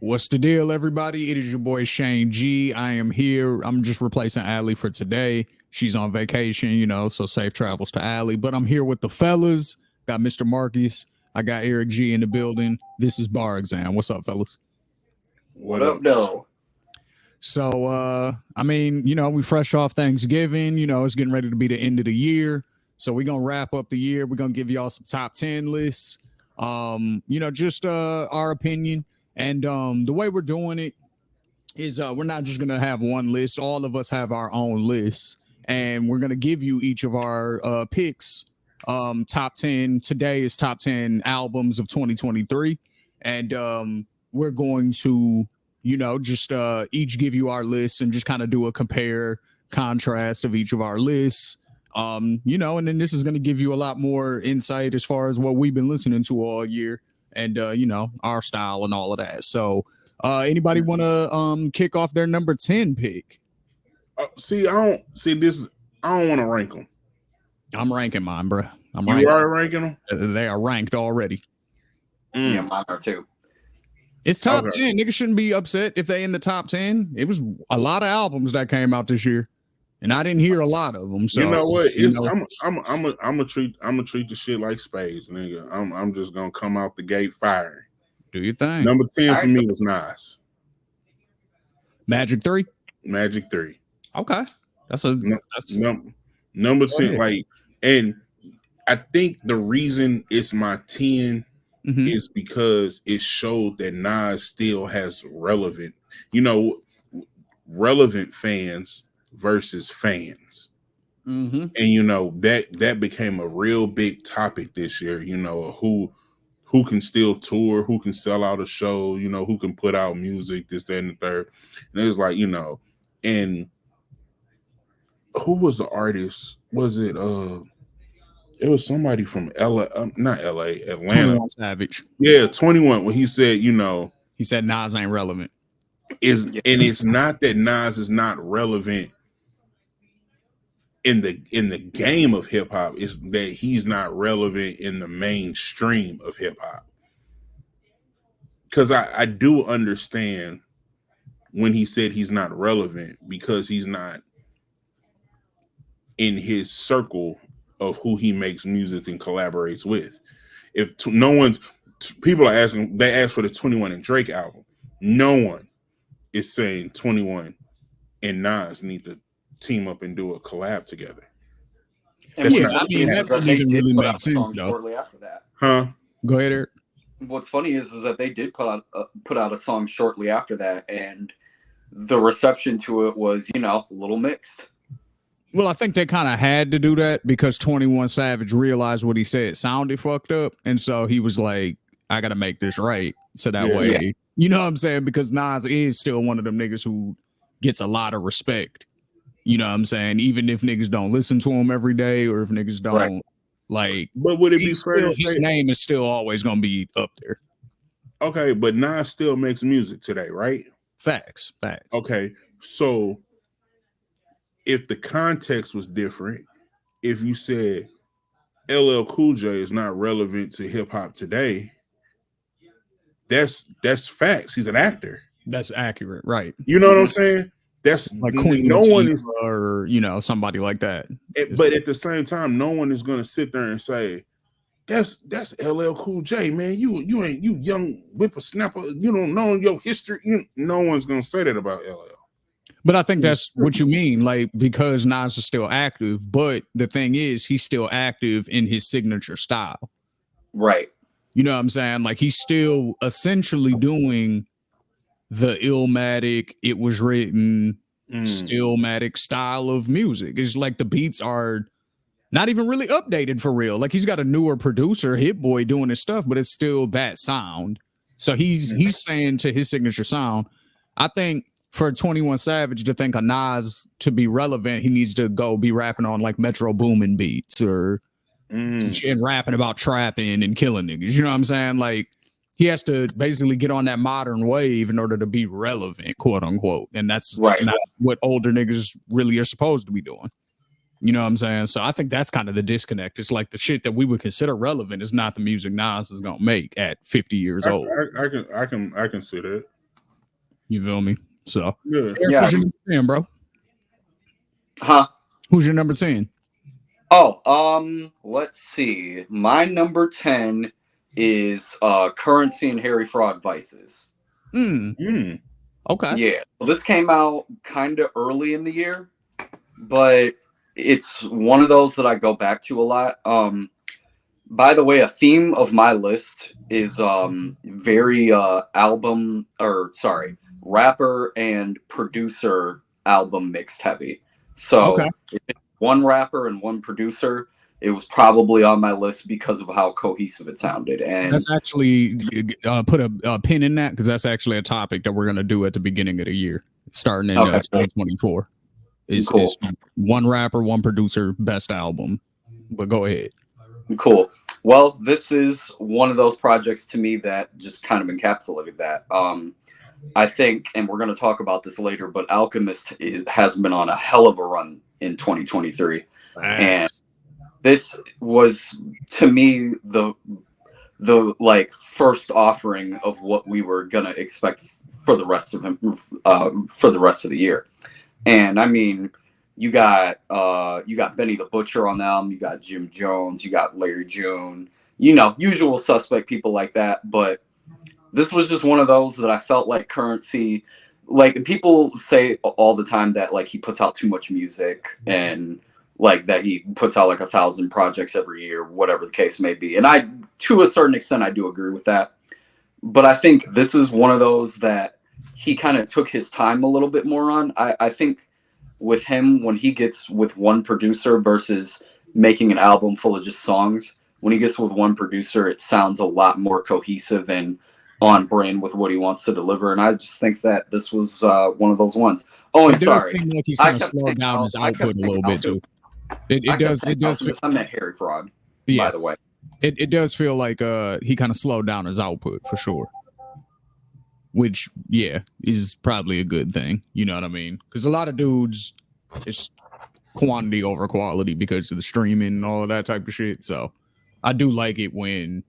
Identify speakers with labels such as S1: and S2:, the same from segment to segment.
S1: What's the deal, everybody? It is your boy Shane G. I am here. I'm just replacing Allie for today. She's on vacation, so safe travels to Allie. But I'm here with the fellas. Got Mr. Marcus. I got Eric G in the building. This is Bar Exam. What's up, fellas?
S2: What up, though?
S1: So, we fresh off Thanksgiving. It's getting ready to be the end of the year. So we're going to wrap up the year. We're going to give y'all some top 10 lists. Just our opinion. And the way we're doing it is we're not just going to have one list. All of us have our own lists. And we're going to give you each of our picks. Top 10. Today is top 10 albums of 2023. And we're going to, just each give you our lists and just kind of do a compare contrast of each of our lists. And then this is going to give you a lot more insight as far as what we've been listening to all year. And our style and all of that. So anybody want to kick off their number 10 pick?
S2: I don't want to rank them.
S1: I'm ranking mine, bro.
S2: You are ranking them?
S1: They are ranked already.
S3: Yeah, mine are too.
S1: It's top 10. Niggas shouldn't be upset if they in the top 10. It was a lot of albums that came out this year. And I didn't hear a lot of them. So
S2: you know what? I'm gonna treat the shit like spades, nigga. I'm just gonna come out the gate firing.
S1: Do your thing.
S2: Number 10 for me was Nas.
S1: Magic 3.
S2: Okay,
S1: that's
S2: number 10. Like, and I think the reason it's my 10 is because it showed that Nas still has relevant fans versus fans. And that became a real big topic this year, who can still tour, who can sell out a show, who can put out music, this, that, and the third. And it was like, and who was the artist? Was it it was somebody from not LA, Atlanta.
S1: 21 Savage.
S2: Yeah, 21, when he said,
S1: he said Nas ain't relevant.
S2: And it's not that Nas is not relevant in the game of hip hop, is that he's not relevant in the mainstream of hip hop. Because I do understand when he said he's not relevant, because he's not in his circle of who he makes music and collaborates with. If people are asking, they asked for the 21 and Drake album. No one is saying 21 and Nas need to team up and do a collab together.
S1: That doesn't even really make sense, though.
S3: Shortly after that.
S2: Huh?
S1: Go ahead, Eric.
S3: What's funny is that they did put out a song shortly after that, and the reception to it was, a little mixed.
S1: Well, I think they kind of had to do that because 21 Savage realized what he said sounded fucked up, and so he was like, I got to make this right. So that way, you know what I'm saying? Because Nas is still one of them niggas who gets a lot of respect. You know what I'm saying? Even if niggas don't listen to him every day, or if niggas don't
S2: but would it be fair to say
S1: his name is still always gonna be up there?
S2: Okay, but Nas still makes music today, right?
S1: Facts.
S2: Okay, so if the context was different, if you said LL Cool J is not relevant to hip hop today, that's facts. He's an actor.
S1: That's accurate, right?
S2: You know what I'm saying? That's
S1: like Queen
S2: no one is,
S1: or somebody like that.
S2: But at the same time, no one is going to sit there and say, "That's LL Cool J, man. You young whippersnapper. You don't know your history." No one's going to say that about LL.
S1: But I think that's what you mean, like, because Nas is still active. But the thing is, he's still active in his signature style,
S3: right?
S1: You know what I'm saying? Like, he's still essentially doing the Illmatic, It Was Written, Stillmatic style of music. It's like the beats are not even really updated for real. Like, he's got a newer producer, Hit Boy, doing his stuff, but it's still that sound. So he's staying to his signature sound. I think for 21 Savage to think of Nas to be relevant, he needs to go be rapping on like Metro Boomin beats or some shit and rapping about trapping and killing niggas. You know what I'm saying? Like, he has to basically get on that modern wave in order to be relevant, quote unquote. And that's not what older niggas really are supposed to be doing. You know what I'm saying? So I think that's kind of the disconnect. It's like the shit that we would consider relevant is not the music Nas is gonna make at 50 years old.
S2: I can see that.
S1: You feel me? So,
S2: Yeah.
S1: Eric,
S3: Yeah.
S1: who's your number 10, bro?
S3: Huh?
S1: Who's your number 10?
S3: Oh, let's see. My number 10 is Currency and Harry Fraud Vices.
S1: Okay.
S3: Yeah. So this came out kind of early in the year, but it's one of those that I go back to a lot. By the way, a theme of my list is very rapper and producer album mixed heavy. So
S1: Okay.
S3: if it's one rapper and one producer, it was probably on my list because of how cohesive it sounded. And
S1: That's actually put a pin in that because that's actually a topic that we're gonna do at the beginning of the year, starting in 2024. Is one rapper, one producer, best album. But go ahead.
S3: Cool. Well, this is one of those projects to me that just kind of encapsulated that. I think, and we're going to talk about this later, but Alchemist has been on a hell of a run in 2023. And this was, to me, the like first offering of what we were going to expect for the rest of him, for the rest of the year. And I mean, you got Benny the Butcher on the album, you got Jim Jones, you got Larry June, usual suspect people like that. But this was just one of those that I felt like Currency, like people say all the time that like he puts out too much music and like that he puts out like 1,000 projects every year, whatever the case may be. And I, to a certain extent, I do agree with that. But I think this is one of those that he kind of took his time a little bit more on. I think with him, when he gets with one producer versus making an album full of just songs, when he gets with one producer, it sounds a lot more cohesive and on brand with what he wants to deliver. And I just think that this was one of those ones. Oh, and
S1: it does
S3: sorry.
S1: seem like he's kind of slowed down his output a little bit too. It does feel,
S3: I meant Harry Fraud,
S1: yeah,
S3: by the way.
S1: It does feel like he kind of slowed down his output for sure. Which, yeah, is probably a good thing. You know what I mean? Because a lot of dudes, it's quantity over quality because of the streaming and all of that type of shit. So I do like it when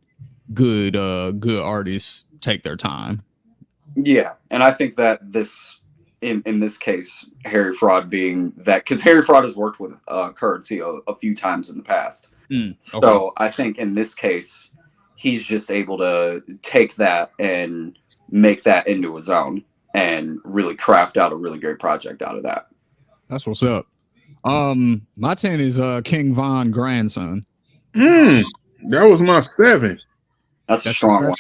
S1: good artists take their time.
S3: Yeah, and I think that this, in this case, Harry Fraud being that, because Harry Fraud has worked with Currency a few times in the past. So I think in this case, he's just able to take that and make that into his own and really craft out a really great project out of that.
S1: That's what's up. My 10 is King Von Grandson.
S2: That was my 7.
S3: That's a strong one.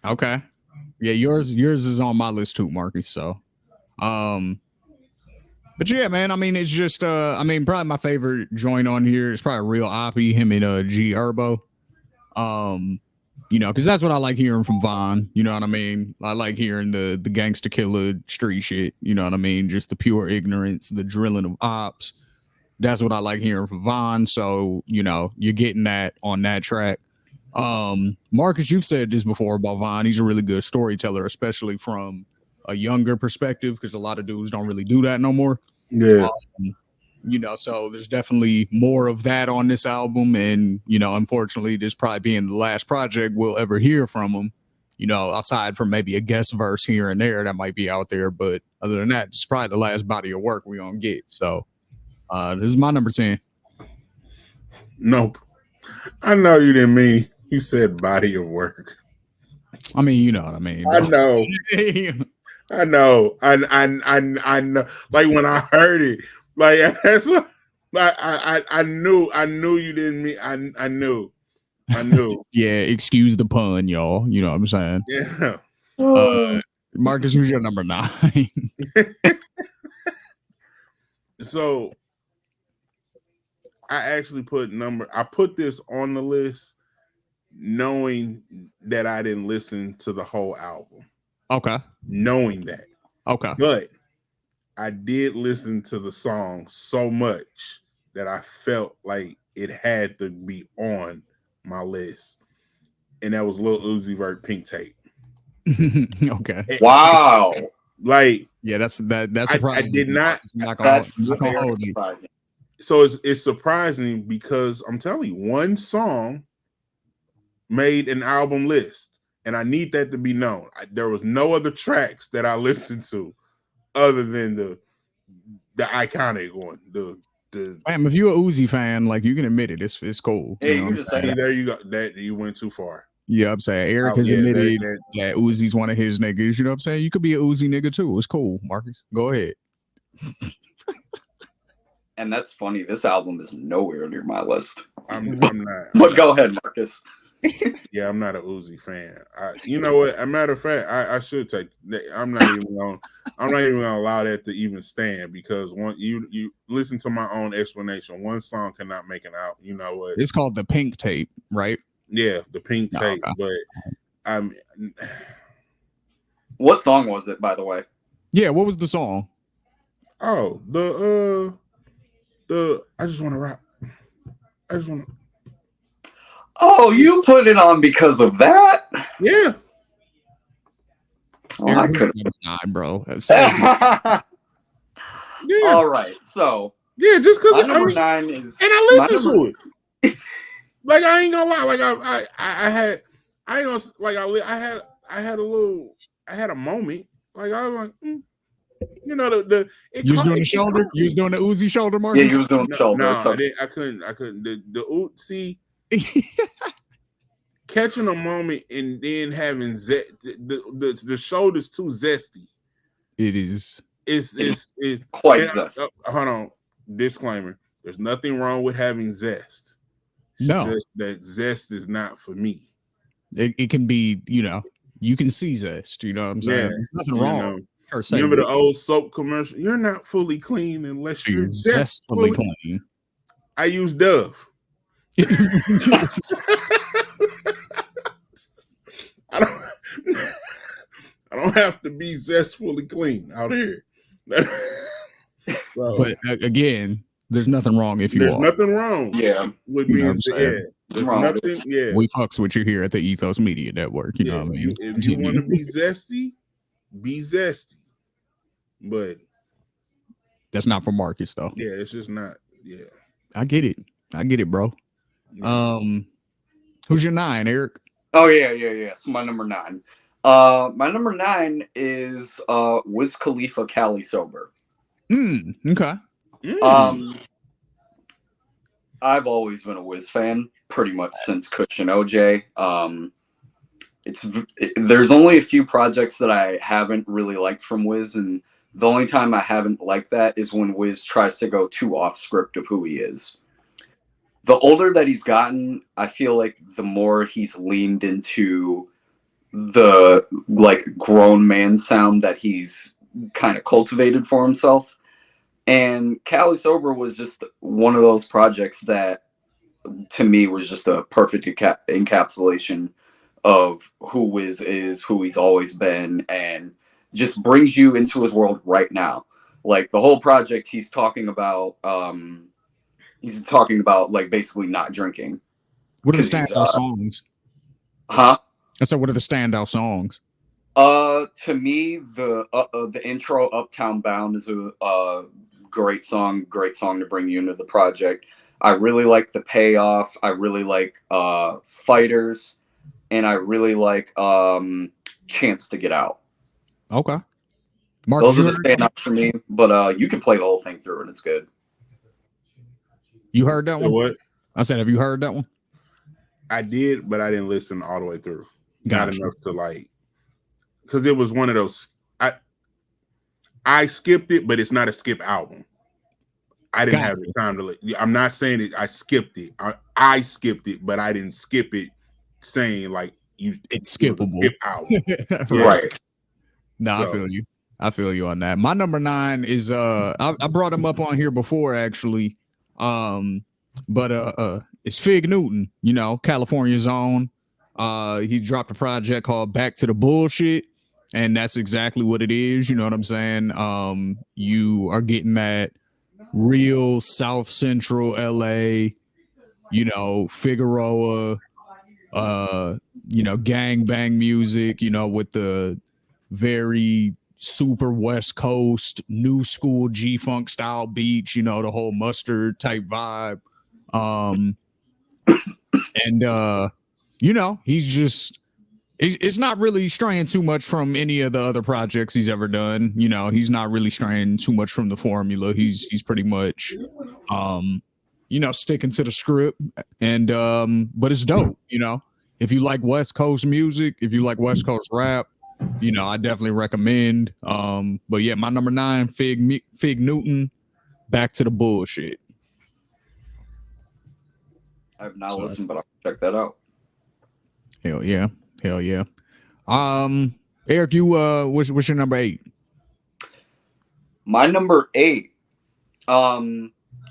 S1: Okay. Yeah, yours is on my list too, Marky. So but yeah, man, I mean, it's just probably my favorite joint on here is probably Real Oppie, him and G Herbo. Because that's what I like hearing from Von. You know what I mean? I like hearing the gangster killer street shit. You know what I mean? Just the pure ignorance, the drilling of ops. That's what I like hearing from Von. So, you're getting that on that track. Marcus, you've said this before about Von. He's a really good storyteller, especially from a younger perspective, because a lot of dudes don't really do that no more.
S2: Yeah.
S1: So there's definitely more of that on this album. And, unfortunately, this probably being the last project we'll ever hear from him, aside from maybe a guest verse here and there that might be out there. But other than that, it's probably the last body of work we're going to get. So this is my number 10.
S2: Nope. I know you didn't mean you said body of work.
S1: I mean, you know what I mean.
S2: I know. I know. I know. Like when I heard it, like that's what I knew you didn't mean. I knew.
S1: Yeah, excuse the pun, y'all. You know what I'm saying?
S2: Yeah.
S1: Marcus, who's your number 9?
S2: So I actually I put this on the list knowing that I didn't listen to the whole album.
S1: Okay.
S2: Knowing that.
S1: Okay.
S2: But I did listen to the song so much that I felt like it had to be on my list. And that was Lil Uzi Vert, Pink Tape.
S1: Okay.
S3: Wow.
S2: Like,
S1: yeah, that's surprising.
S2: I did not.
S3: That's very surprising.
S2: So it's surprising because I'm telling you, one song made an album list. and I need that to be known. There was no other tracks that I listened to other than the iconic one.
S1: Damn, if you're a Uzi fan, like you can admit it, it's cool.
S3: Yeah, you can just say that.
S2: There you go. That you went too far.
S1: Yeah, I'm saying Eric has admitted that Uzi's one of his niggas. You know what I'm saying? You could be a Uzi nigga too. It's cool, Marcus. Go ahead.
S3: And that's funny. This album is nowhere near my list.
S2: I'm not.
S3: But go ahead, Marcus.
S2: Yeah, I'm not a Uzi fan. You know what? A matter of fact, I should take. I'm not even gonna allow that to even stand because you listen to my own explanation. One song cannot make an album. You know what?
S1: It's called the Pink Tape, right?
S2: Yeah, the Pink Tape.
S1: Okay.
S2: But
S3: What song was it, by the way?
S1: Yeah, what was the song?
S2: Oh, I just want to rap. I just want to.
S3: Oh, you put it on because of that?
S2: Yeah.
S3: Oh, I could
S1: have, bro.
S2: Yeah.
S3: All right, so
S2: yeah, just because
S3: number 9 is,
S2: and I listened to it. Like I ain't gonna lie, like I had a moment. Like I was like, you know
S1: you was doing the shoulder. You was doing the Uzi shoulder, Mark.
S3: Yeah, you was doing the shoulder.
S2: No, I couldn't. See, catching a moment and then having the shoulder's too zesty.
S1: It is.
S2: It's
S3: quite zesty.
S2: Hold on. Disclaimer: there's nothing wrong with having zest.
S1: No,
S2: just that zest is not for me.
S1: It can be, you can see zest. You know what I'm saying? There's nothing wrong.
S2: Remember the old soap commercial? You're not fully clean unless you're zestfully
S1: clean.
S2: I use Dove. I don't have to be zestfully clean out here.
S1: But again, there's nothing wrong if you are.
S2: There's nothing wrong.
S3: Yeah.
S2: With being There's nothing. Yeah.
S1: We fucks with you here at the Ethos Media Network. You know what I mean?
S2: If you want to be zesty, be zesty. But
S1: that's not for Marcus though.
S2: Yeah, it's just not. Yeah.
S1: I get it, bro. Yeah. Who's your 9, Eric?
S3: Oh yeah. So my number 9. My number 9 is Wiz Khalifa, Cali Sober.
S1: Okay.
S3: I've always been a Wiz fan, pretty much since Kush and OJ. There's only a few projects that I haven't really liked from Wiz, and the only time I haven't liked that is when Wiz tries to go too off script of who he is. The older that he's gotten, I feel like the more he's leaned into the grown man sound that he's kind of cultivated for himself. And Cali Sober was just one of those projects that to me was just a perfect encapsulation of who Wiz is, who he's always been, and just brings you into his world right now. Like the whole project, he's talking about like basically not drinking.
S1: What are the standout songs?
S3: Huh?
S1: I said, what are the standout songs?
S3: To me, the intro "Uptown Bound" is a great song to bring you into the project. I really like the payoff. I really like Fighters, and I really like Chance to Get Out.
S1: Okay. Mark,
S3: those are the standouts for me, but you can play the whole thing through and it's good.
S1: You heard that one?
S2: What?
S1: I said, have you heard that one?
S2: I did, but I didn't listen all the way through.
S1: Gotcha.
S2: Not enough to because it was one of those. I skipped it, but it's not a skip album. I didn't have the time to. I'm not saying it. I skipped it. I skipped it, but I didn't skip it. Saying
S1: it's skippable.
S2: Skip album.
S3: Right.
S1: No, so. I feel you on that. My number 9 is I brought him up on here before actually. But it's Fig Newton, California's own. He dropped a project called Back to the Bullshit, and that's exactly what it is. You know what I'm saying? You are getting that real South Central LA, Figueroa, gang bang music, with the very super West Coast, new school G-Funk style beats, the whole Mustard type vibe. And he's just, it's not really straying too much from any of the other projects he's ever done. You know, he's not really straying too much from the formula. He's pretty much, you know, sticking to the script. And but it's dope. You know, if you like West Coast music, if you like West Coast rap, you know, I definitely recommend. But yeah, my number 9, Fig Newton, Back to the Bullshit.
S3: I have not listened, but I'll check that out.
S1: Hell yeah. Hell yeah. Eric, you what's your number 8?
S3: My number 8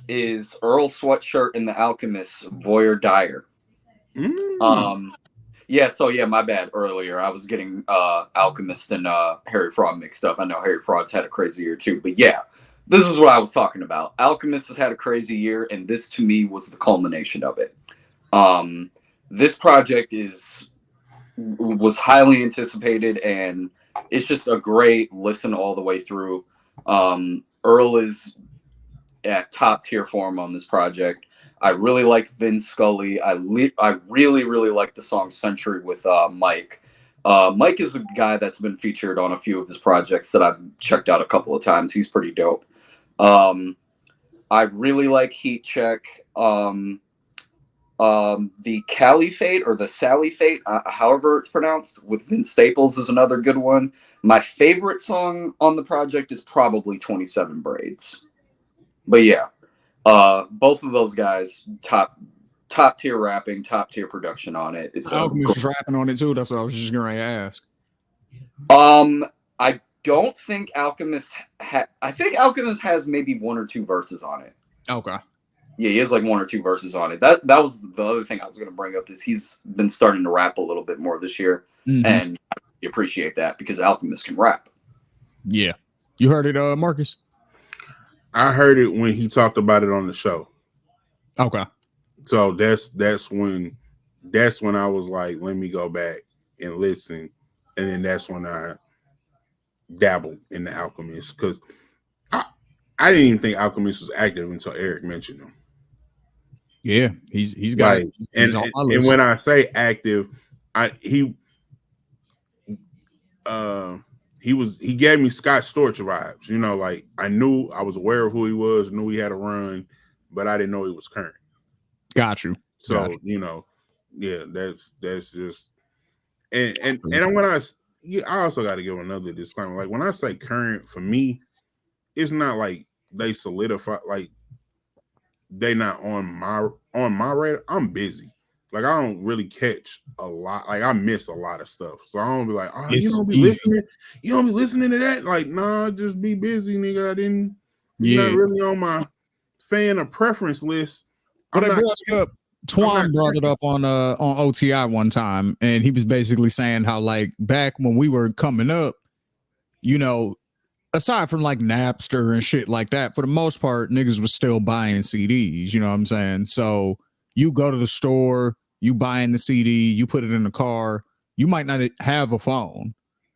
S3: is Earl Sweatshirt and the Alchemist, Voyeur Dyer. Yeah, so yeah, my bad earlier. I was getting Alchemist and Harry Fraud mixed up. I know Harry Fraud's had a crazy year too, but yeah, this is what I was talking about. Alchemist has had a crazy year, and this to me was the culmination of it. This project was highly anticipated, and it's just a great listen all the way through. Earl is at top tier form on this project. I really like Vin Scully. I really like the song Century with Mike. Mike is a guy that's been featured on a few of his projects that I've checked out a couple of times. He's pretty dope. I really like Heat Check. The Caliphate or the Sally Fate, however it's pronounced, with Vince Staples is another good one. My favorite song on the project is probably 27 Braids. But yeah, both of those guys, top tier rapping, top tier production on it. It's
S1: Alchemist rapping on it too. That's what I was just going to ask.
S3: I don't think Alchemist I think Alchemist has maybe 1 or 2 verses on it.
S1: Okay.
S3: Yeah, he has like 1 or 2 verses on it. That was the other thing I was going to bring up, is he's been starting to rap a little bit more this year, and I appreciate that because Alchemist can rap.
S1: Yeah, you heard it, Marcus?
S2: I heard it when he talked about it on the show.
S1: Okay,
S2: so that's when I was like, let me go back and listen, and then that's when I dabbled in the Alchemist, because I didn't even think Alchemist was active until Eric mentioned him.
S1: Yeah, he's got
S2: like, and when I say active, he gave me Scott Storch vibes. You know, like I was aware of who he was, knew he had a run, but I didn't know he was current.
S1: Got you.
S2: So you know, yeah, that's just and when I also got to give another disclaimer. Like when I say current, for me, it's not like they solidify, like they not on my radar. I'm busy. Like I don't really catch a lot. Like I miss a lot of stuff. So I don't be like, oh, you don't be listening to that. Like, nah, just be busy, nigga. I didn't. You're not really on my fan or preference list.
S1: But I brought it up. Twan brought it up on OTI one time, and he was basically saying how, like, back when we were coming up, you know, aside from like Napster and shit like that, for the most part, niggas was still buying CDs. You know what I'm saying? So you go to the store, you buying the CD, you put it in the car. You might not have a phone.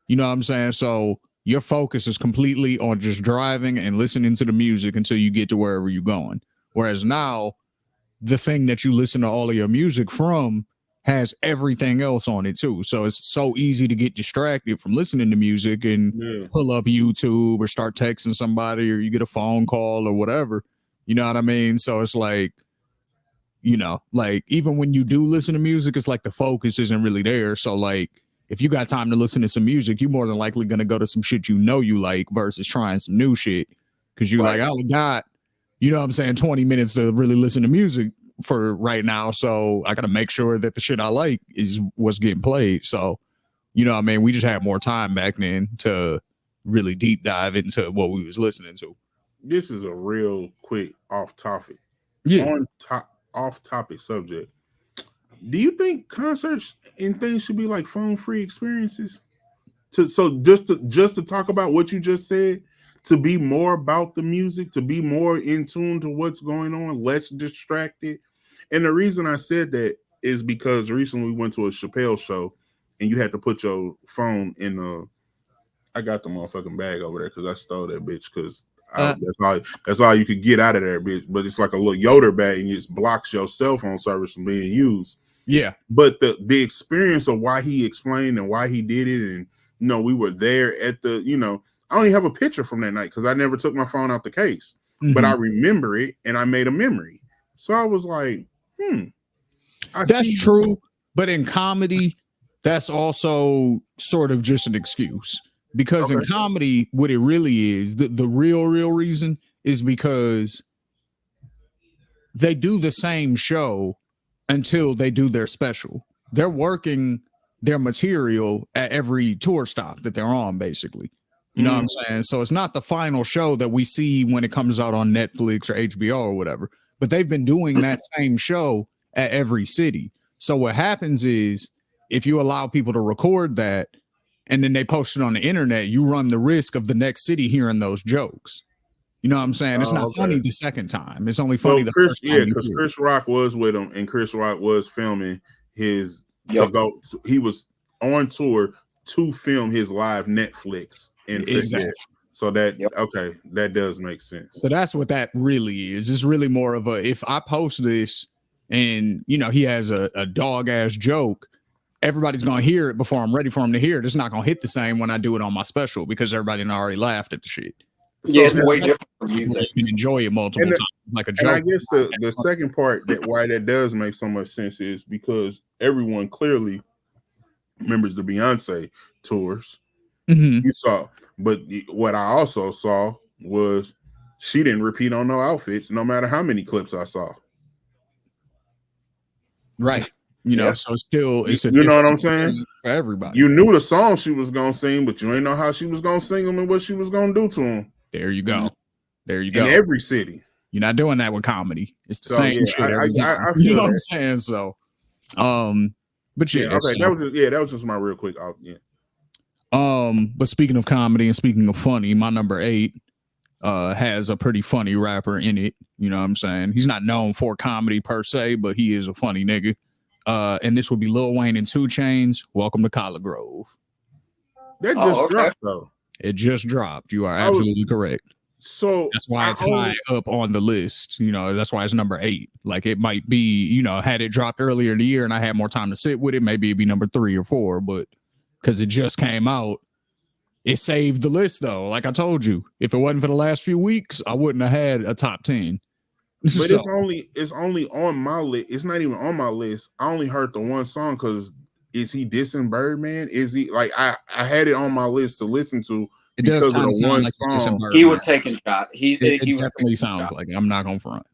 S1: You know what I'm saying? So your focus is completely on just driving and listening to the music until you get to wherever you're going. Whereas now, the thing that you listen to all of your music from has everything else on it too. So it's so easy to get distracted from listening to music and pull up YouTube or start texting somebody, or you get a phone call or whatever. You know what I mean? So it's like, you know, like even when you do listen to music, it's like the focus isn't really there. So like if you got time to listen to some music, you're more than likely going to go to some shit you know you like versus trying some new shit. Because you're like, I only got, you know what I'm saying, 20 minutes to really listen to music for right now. So I got to make sure that the shit I like is what's getting played. So, you know what I mean? We just had more time back then to really deep dive into what we was listening to.
S2: This is a real quick off topic. Off topic subject. Do you think concerts and things should be like phone free experiences? Just to talk about what you just said, to be more about the music, to be more in tune to what's going on, less distracted. And the reason I said that is because recently we went to a Chappelle show and you had to put your phone in I got the motherfucking bag over there because I stole that bitch because that's all you could get out of there, bitch. But it's like a little Yoder bag and it just blocks your cell phone service from being used.
S1: Yeah.
S2: But the experience of why he explained and why he did it, and we were there at the, I don't even have a picture from that night because I never took my phone out the case. But I remember it and I made a memory. So I was like,
S1: that's true. But in comedy, that's also sort of just an excuse. Because in comedy, what it really is, the real reason is because they do the same show until they do their special. They're working their material at every tour stop that they're on, basically. You know what I'm saying? So it's not the final show that we see when it comes out on Netflix or HBO or whatever, but they've been doing that same show at every city. So what happens is if you allow people to record that and then they post it on the internet, you run the risk of the next city hearing those jokes. You know what I'm saying? It's not funny the second time. It's only funny the first time. Yeah,
S2: because Chris Rock was with him and Chris Rock was filming his he was on tour to film his live Netflix. Exactly. So that that does make sense.
S1: So that's what that really is. It's really more of a, if I post this and he has a dog ass joke, everybody's gonna hear it before I'm ready for him to hear it. It's not gonna hit the same when I do it on my special because everybody already laughed at the shit.
S3: Yeah, it's way different from music.
S1: You can enjoy it multiple times like a joke.
S2: And I guess the second part that why that does make so much sense is because everyone clearly remembers the Beyonce tours. You saw, but what I also saw was she didn't repeat on no outfits, no matter how many clips I saw.
S1: Right. So still, it's
S2: you know what I'm saying?
S1: For everybody.
S2: You knew the song she was gonna sing, but you ain't know how she was gonna sing them and what she was gonna do to them.
S1: There you go. There you go.
S2: In every city.
S1: You're not doing that with comedy. It's the same shit. I feel you know what I'm saying? So, but yeah,
S2: okay. That was just my real quick.
S1: But speaking of comedy and speaking of funny, my number 8 has a pretty funny rapper in it. You know what I'm saying? He's not known for comedy per se, but he is a funny nigga. And this would be Lil Wayne and 2 Chainz. Welcome to Collard Grove.
S2: That just dropped though.
S1: It just dropped. You are absolutely correct.
S2: So
S1: that's why it's high up on the list. That's why it's number 8. Like it might be, had it dropped earlier in the year and I had more time to sit with it, maybe it'd be number 3 or 4, but because it just came out, it saved the list though. Like I told you, if it wasn't for the last few weeks, I wouldn't have had a top 10.
S2: But it's only on my list. It's not even on my list. I only heard the one song because is he dissing Birdman? Is he like I had it on my list to listen to because of the one song.
S3: He was taking shot. He
S1: definitely sounds like it. I'm not gonna front.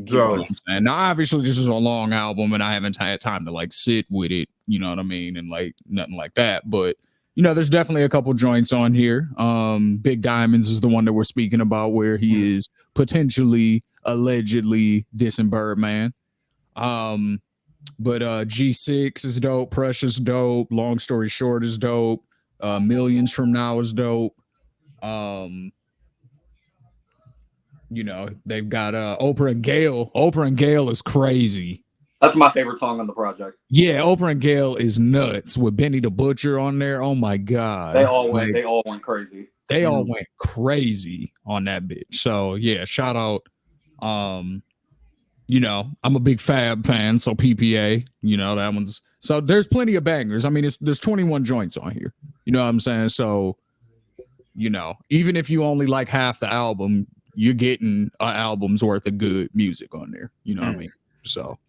S1: So, and now obviously this is a long album and I haven't had time to like sit with it, you know what I mean, and like nothing like that. But there's definitely a couple joints on here. Big Diamonds is the one that we're speaking about where he is potentially allegedly dissing Birdman. But G6 is dope, Precious dope, Long Story Short is dope, Millions From Now is dope. They've got Oprah and Gail. Oprah and Gail is crazy.
S3: That's my favorite song on the project.
S1: Yeah, Oprah and Gail is nuts with Benny the Butcher on there. Oh my god.
S3: They all went crazy.
S1: They all went crazy on that bitch. So yeah, shout out. I'm a big Fab fan, so PPA, that one's so there's plenty of bangers. I mean, there's 21 joints on here. You know what I'm saying? So, even if you only like half the album, you're getting an album's worth of good music on there. You know what I mean? So,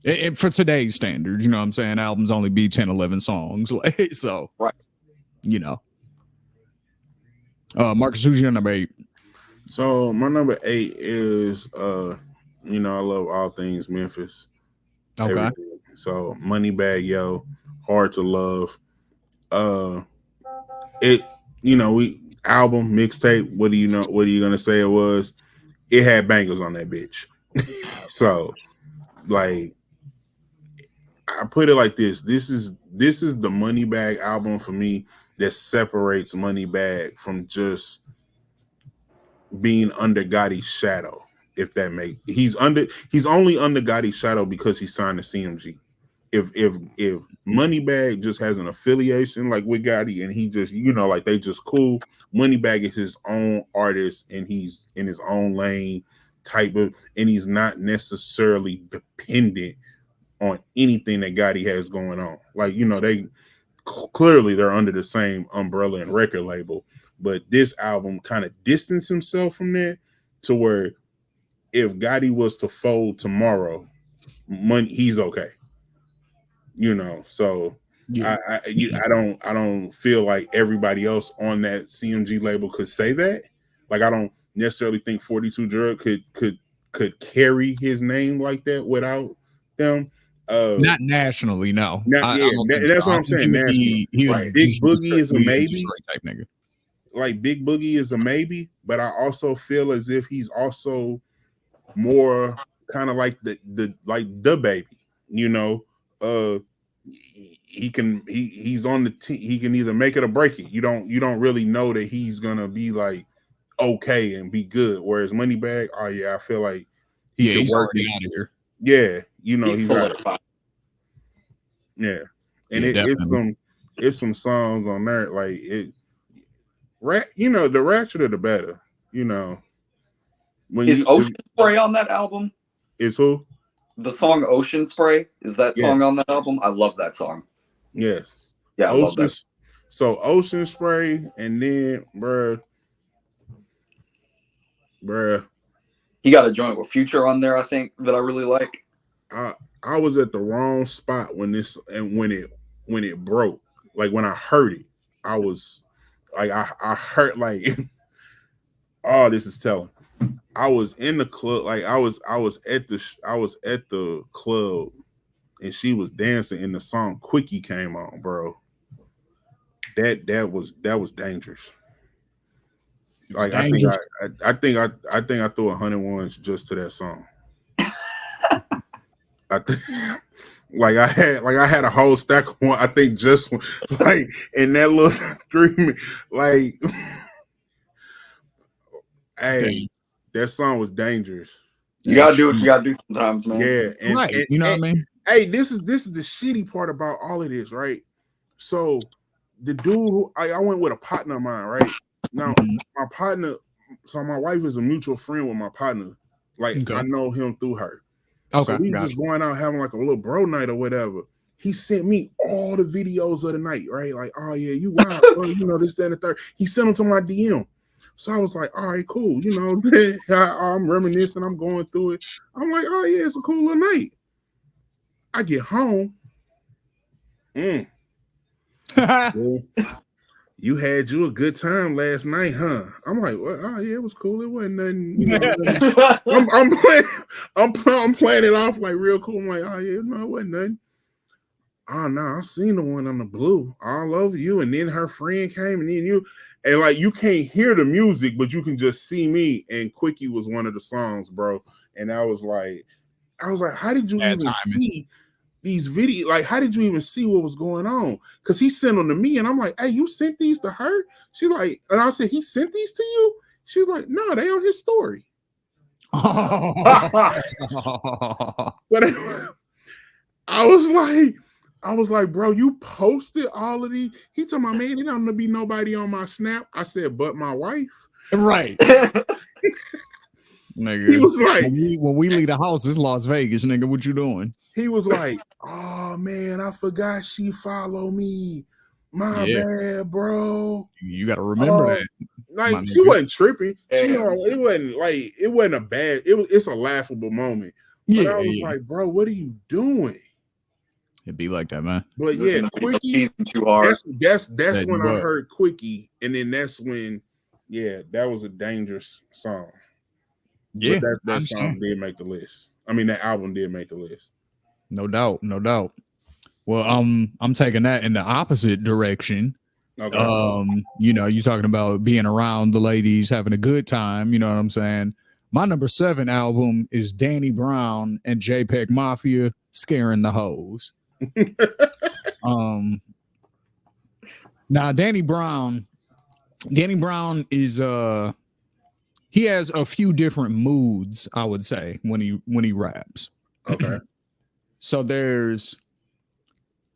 S1: and for today's standards, you know what I'm saying? Albums only be 10, 11 songs. Like, so,
S3: right.
S1: Marcus, who's your number 8?
S2: So my number 8 is I love all things Memphis.
S1: Okay.
S2: Everything. So Moneybagg Yo, Hard to Love. We album, mixtape, what are you gonna say it was? It had bangers on that bitch. So like I put it like this. This is the Moneybagg album for me that separates Moneybagg from just being under Gotti's shadow. If that makes he's only under Gotti's shadow because he signed to CMG. If Moneybagg just has an affiliation like with Gotti and he just like they just cool, Moneybagg is his own artist and he's in his own lane type of, and he's not necessarily dependent on anything that Gotti has going on. Like, you know, they clearly they're under the same umbrella and record label, but this album kind of distanced himself from that to where if Gotti was to fold tomorrow, money, he's okay. You know, so
S1: Yeah.
S2: I don't feel like everybody else on that CMG label could say that. Like, I don't necessarily think 42 Drug could carry his name like that without them.
S1: Not nationally, no.
S2: Not,
S1: I don't think
S2: that's
S1: so.
S2: what I'm saying. National.
S1: He
S2: Like, Big Boogie is a maybe.
S1: Type nigga.
S2: Like, Big Boogie is a maybe, but I also feel as if he's also more kind of like the baby, you know. He's on the team. He can either make it or break it. You don't really know that he's gonna be like okay and be good. Whereas Moneybagg, oh yeah, I feel like
S1: he's already out of here.
S2: Yeah, you know, he's
S3: solidified.
S2: out. Yeah, and it's some songs on there like it. You know, the ratcheter the better. You know,
S3: Is Ocean Spray on that album?
S2: Is who?
S3: The song Ocean Spray, is that song on that album? I love that song.
S2: Yes.
S3: Yeah, I love that.
S2: So Ocean Spray, and then bruh.
S3: He got a joint with Future on there, I think, that I really like.
S2: I was at the wrong spot when it broke. Like, when I heard it, I was like, I heard like oh, this is telling. I was in the club, like I was at the club, and she was dancing, and the song "Quickie" came on, bro. That was dangerous. Like, I think I threw 100 ones just to that song. I think I had a whole stack of one. I think just like in that little streaming, like, hey. That song was dangerous.
S3: You gotta do what you gotta do sometimes, man.
S2: Yeah, and
S1: you know what I mean?
S2: Hey, this is the shitty part about all of this, right? So the dude who I went with a partner of mine, right? Now my partner, so my wife is a mutual friend with my partner. Like, I know him through her. Okay. So we just going out having like a little bro night or whatever. He sent me all the videos of the night, right? Like, oh yeah, you wild, bro, you know, this, that, and the third. He sent them to my DM. So I was like, all right, cool. You know, I'm reminiscing. I'm going through it. I'm like, oh, yeah, it's a cool little night. I get home. You had a good time last night, huh? I'm like, well, oh, yeah, it was cool. It wasn't nothing. You know, I'm playing it off like real cool. I'm like, oh, yeah, no, it wasn't nothing. Oh, no, I seen the one on the blue all over you. And then her friend came, and then you. And like, you can't hear the music, but you can just see me. And Quickie was one of the songs, bro. And I was like, how did you even see these videos? Like, how did you even see what was going on? Because he sent them to me, and I'm like, hey, you sent these to her? She like, and I said, he sent these to you? She was like, no, they on his story. But I was like, bro, you posted all of these. He told my man, there don't be nobody on my Snap. I said, but my wife.
S1: Right. Nigga. He was like, when we leave the house, it's Las Vegas, nigga. What you doing?
S2: He was like, oh man, I forgot she followed me. My bad, bro.
S1: You gotta remember that.
S2: Like, she wasn't tripping. She know it wasn't a bad, it's a laughable moment. But I was like, bro, what are you doing?
S1: It'd be like that, man.
S2: But yeah, Quickie,
S3: too hard.
S2: That's when I heard Quickie, and then that's when, that was a dangerous song.
S1: Yeah,
S2: but that song did make the list. I mean, that album did make the list.
S1: No doubt. Well, I'm taking that in the opposite direction. Okay. You know, you talking about being around the ladies, having a good time. You know what I'm saying? My number 7 album is Danny Brown and JPEG Mafia, Scaring the Hoes. Now Danny Brown is he has a few different moods, I would say, when he raps.
S2: Okay.
S1: So there's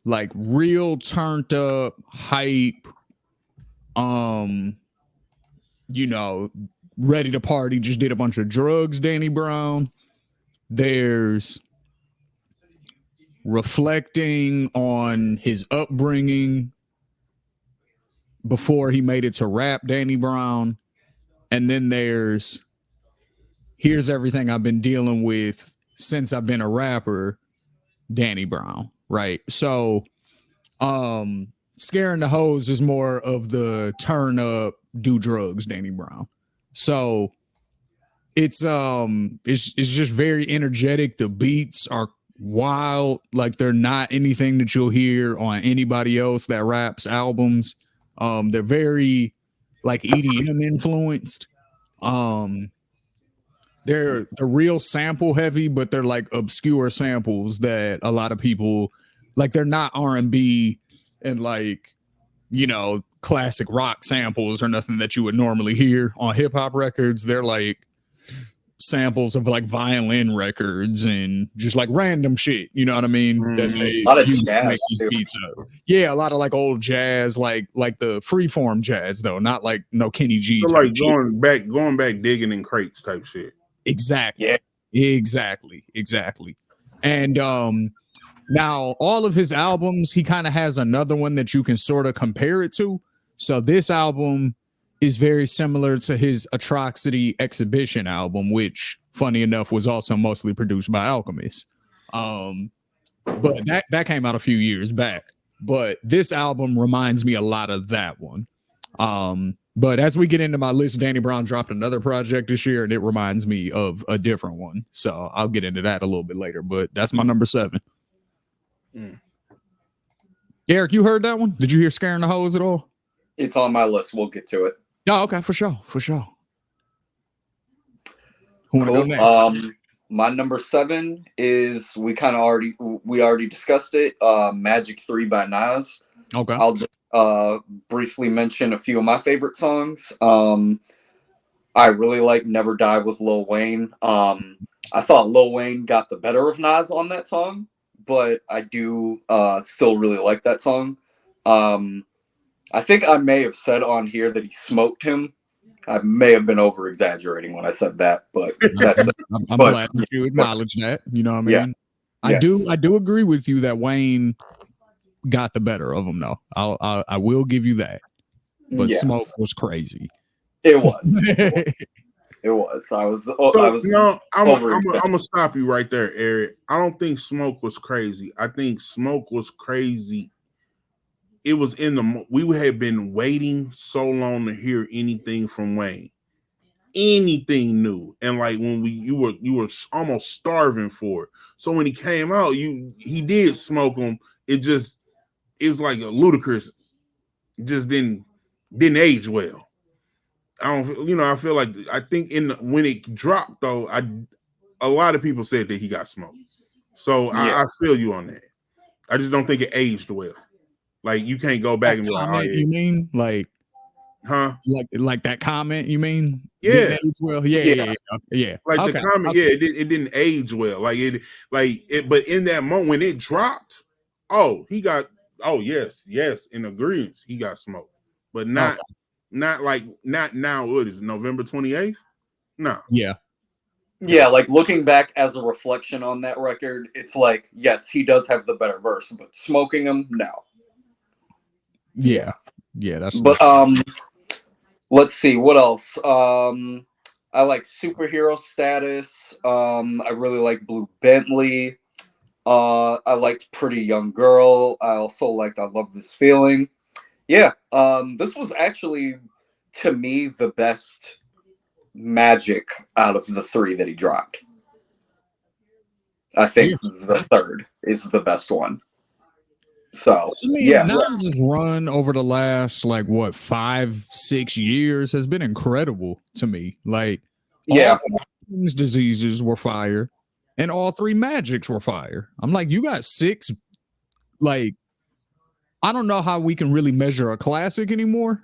S1: like real turned up hype, you know, ready to party, just did a bunch of drugs, Danny Brown. There's reflecting on his upbringing before he made it to rap, Danny Brown. And then there's here's everything I've been dealing with since I've been a rapper, Danny Brown, right? So Scaring the Hoes is more of the turn up, do drugs, Danny Brown. So it's just very energetic. The beats are wild, like they're not anything that you'll hear on anybody else that raps albums. They're very like EDM influenced. They're real sample heavy, but they're like obscure samples that a lot of people like. They're not R&B and like, you know, classic rock samples or nothing that you would normally hear on hip hop records. They're like samples of like violin records and just like random shit. You know what I mean? That they
S3: a lot of
S1: use to
S3: jazz
S1: make these
S3: too.
S1: beats up. Yeah, a lot of like old jazz, like the freeform jazz though, not like no Kenny G.
S2: So
S1: type
S2: like
S1: shit.
S2: going back digging in crates type shit.
S1: Exactly.
S3: Yeah.
S1: Exactly. And now all of his albums, he kind of has another one that you can sort of compare it to. So this album is very similar to his Atrocity Exhibition album, which funny enough was also mostly produced by Alchemist. But that came out a few years back. But this album reminds me a lot of that one. But as we get into my list, Danny Brown dropped another project this year, and it reminds me of a different one. So I'll get into that a little bit later. But that's my number 7. Eric, you heard that one? Did you hear Scaring the Hoes at all?
S3: It's on my list. We'll get to it.
S1: Oh, okay, for sure. Who wanna
S3: Cool.
S1: go next?
S3: My number 7 is we already discussed it. Magic 3 by Nas.
S1: Okay.
S3: I'll just briefly mention a few of my favorite songs. I really like Never Die with Lil Wayne. I thought Lil Wayne got the better of Nas on that song, but I do still really like that song. I think I may have said on here that he smoked him. I may have been over exaggerating when I said that, but that's
S1: I'm glad that you acknowledge that. You know what I mean?
S3: Yeah.
S1: I do agree with you that Wayne got the better of him though. I will give you that. But
S3: yes,
S1: Smoke was crazy.
S3: It was. It was.
S2: I'm
S3: over
S2: gonna stop you right there, Eric. I don't think Smoke was crazy. I think Smoke was crazy. It was we had been waiting so long to hear anything from Wayne, anything new, and like when you were almost starving for it. So when he came out, he did smoke him. It was like a ludicrous. It just didn't age well. I feel like I think when it dropped though, a lot of people said that he got smoked. So I feel you on that. I just don't think it aged well. Like you can't go back and be like, oh, yeah.
S1: You mean like,
S2: huh?
S1: Like that comment? You mean?
S2: Yeah.
S1: Well, yeah.
S2: Like
S1: okay.
S2: the comment, it didn't age well. But in that moment when it dropped, yes, in agreement, he got smoked, but not now. What is it, November 28th? No.
S3: Yeah, like looking back as a reflection on that record, it's like, yes, he does have the better verse, but smoking him, no.
S1: Yeah, that's.
S3: But let's see what else. I like Superhero Status. I really like Blue Bentley. I liked Pretty Young Girl. I also liked I Love This Feeling. Yeah, this was actually to me the best Magic out of the 3 that he dropped. I think the third is the best one. So
S1: Nas's run over the last 5-6 years has been incredible to me. Like, all diseases were fire, and all 3 Magics were fire. I'm like, you got 6. Like, I don't know how we can really measure a classic anymore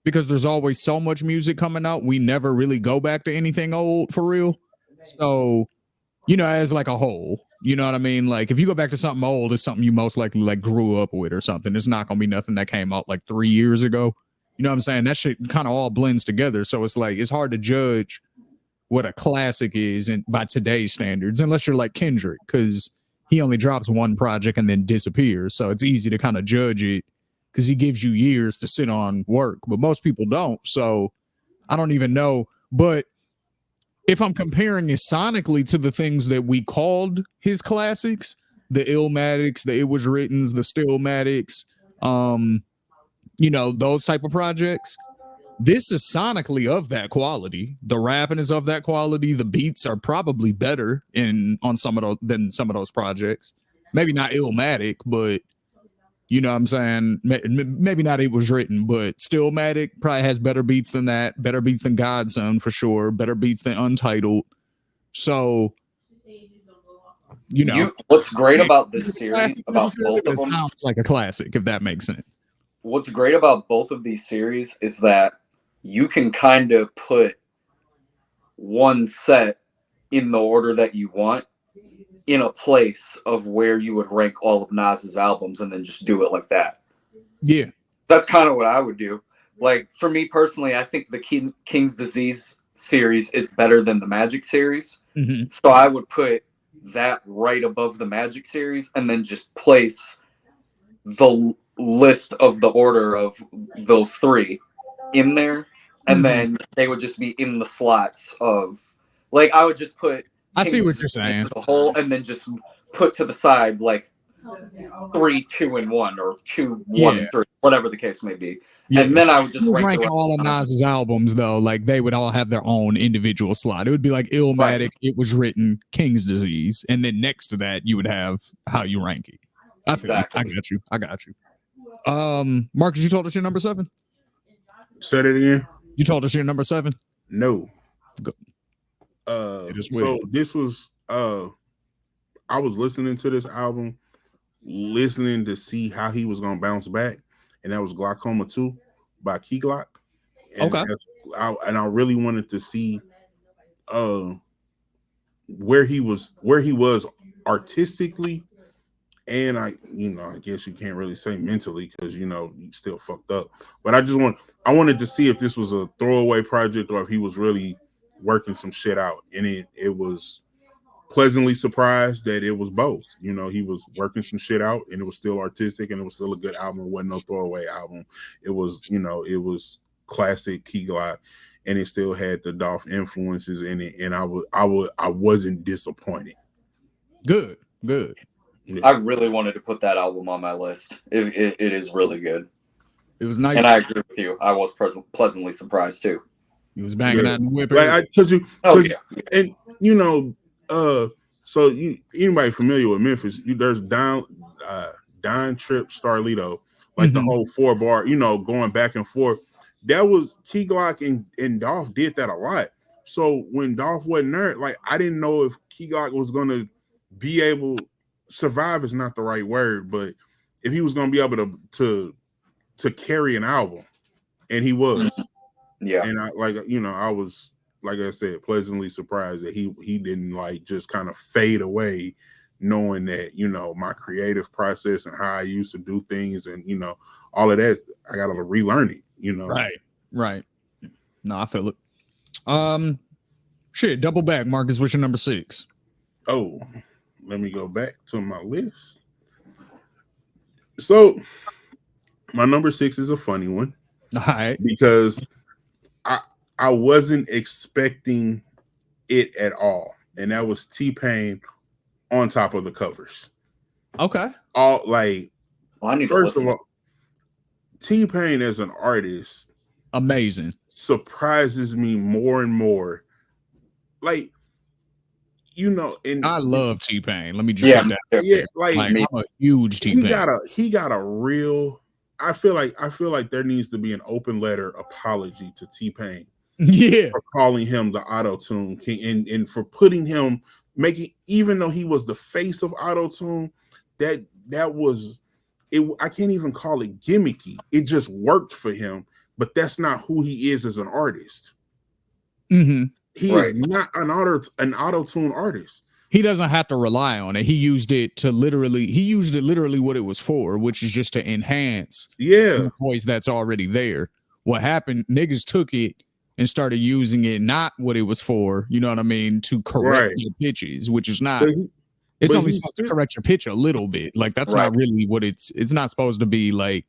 S1: because there's always so much music coming out. We never really go back to anything old for real. So, as like a whole. You know what I mean? Like if you go back to something old, it's something you most likely grew up with or something. It's not gonna be nothing that came out 3 years ago. You know what I'm saying? That shit kind of all blends together. So it's hard to judge what a classic is by today's standards, unless you're like Kendrick, because he only drops one project and then disappears. So it's easy to kind of judge it because he gives you years to sit on work, but most people don't. So I don't even know. But if I'm comparing it sonically to the things that we called his classics, the Illmatics, the It Was Writtens, the Stillmatics, those type of projects, this is sonically of that quality. The rapping is of that quality. The beats are probably better on some of those than some of those projects. Maybe not Illmatic, but you know what I'm saying? Maybe not It Was Written, but Stillmatic probably has better beats than that, better beats than Godson for sure, better beats than Untitled. So,
S3: what's great about this series, about both of them,
S1: sounds like a classic, if that makes sense.
S3: What's great about both of these series is that you can kind of put one set in the order that you want in a place of where you would rank all of Nas's albums and then just do it like that.
S1: Yeah.
S3: That's kind of what I would do. Like, for me personally, I think the King's Disease series is better than the Magic series.
S1: Mm-hmm.
S3: So I would put that right above the Magic series and then just place the list of the order of those three in there. And then they would just be in the slots of, like, I would just put
S1: I see what you're saying.
S3: The whole, and then just put to the side like 3, 2, and 1, or 2, 1, and 3, whatever the case may be. Yeah. And then I would just
S1: rank all of Nas's albums, though. Like, they would all have their own individual slot. It would be like Illmatic, right. It Was Written, King's Disease, and then next to that, you would have how you rank it. Exactly. I got you. Marcus, you told us your number 7.
S2: Say it again.
S1: You told us your number 7.
S2: No. So this was I was listening to this album, listening to see how he was gonna bounce back, and that was Glaucoma 2 by Key Glock. And
S1: okay.
S2: I really wanted to see where he was artistically, and I guess you can't really say mentally because you still fucked up. But I wanted to see if this was a throwaway project or if he was really working some shit out, and it was pleasantly surprised that it was both. He was working some shit out, and it was still artistic, and it was still a good album. It wasn't no throwaway album. It was it was classic Key Glock, and it still had the Dolph influences in it, and I wasn't disappointed.
S1: Good.
S3: Yeah. I really wanted to put that album on my list. It is really good.
S1: It was nice,
S3: and I agree with you. I was pleasantly surprised too.
S1: He was banging out in the whip.
S2: And so anybody familiar with Memphis? There's Don Trip Starlito, like the whole 4-bar, going back and forth. That was Key Glock and Dolph did that a lot. So when Dolph wasn't there, like I didn't know if Key Glock was gonna be able. Survive is not the right word, but if he was gonna be able to carry an album, and he was.
S3: Yeah,
S2: and I was, like I said, pleasantly surprised that he didn't like just kind of fade away, knowing that my creative process and how I used to do things and all of that, I got to relearn it.
S1: Right. No, I feel it. Double back, Marcus. What's your number 6?
S2: Oh, let me go back to my list. So my number 6 is a funny one.
S1: All right,
S2: because I wasn't expecting it at all, and that was T-Pain on Top of the Covers.
S1: Okay.
S2: First of all, T-Pain as an artist,
S1: amazing,
S2: surprises me more and more. Like, and
S1: I love T-Pain. Let me just put that out there.
S2: Like
S1: I'm a huge T-Pain.
S2: He got a real. I feel like there needs to be an open letter apology to T-Pain.
S1: Yeah,
S2: for calling him the auto-tune king and for putting him even though he was the face of auto-tune, that was it. I can't even call it gimmicky. It just worked for him, but that's not who he is as an artist. He is not an auto-tune artist.
S1: He doesn't have to rely on it. He used it literally what it was for, which is just to enhance the voice that's already there. What happened, niggas took it and started using it not what it was for, you know what I mean, to correct their pitches, which is not It's
S2: But
S1: only
S2: he
S1: supposed to
S2: still-
S1: correct your pitch a little bit. Like that's
S3: Right.
S1: not really what it's not supposed to be like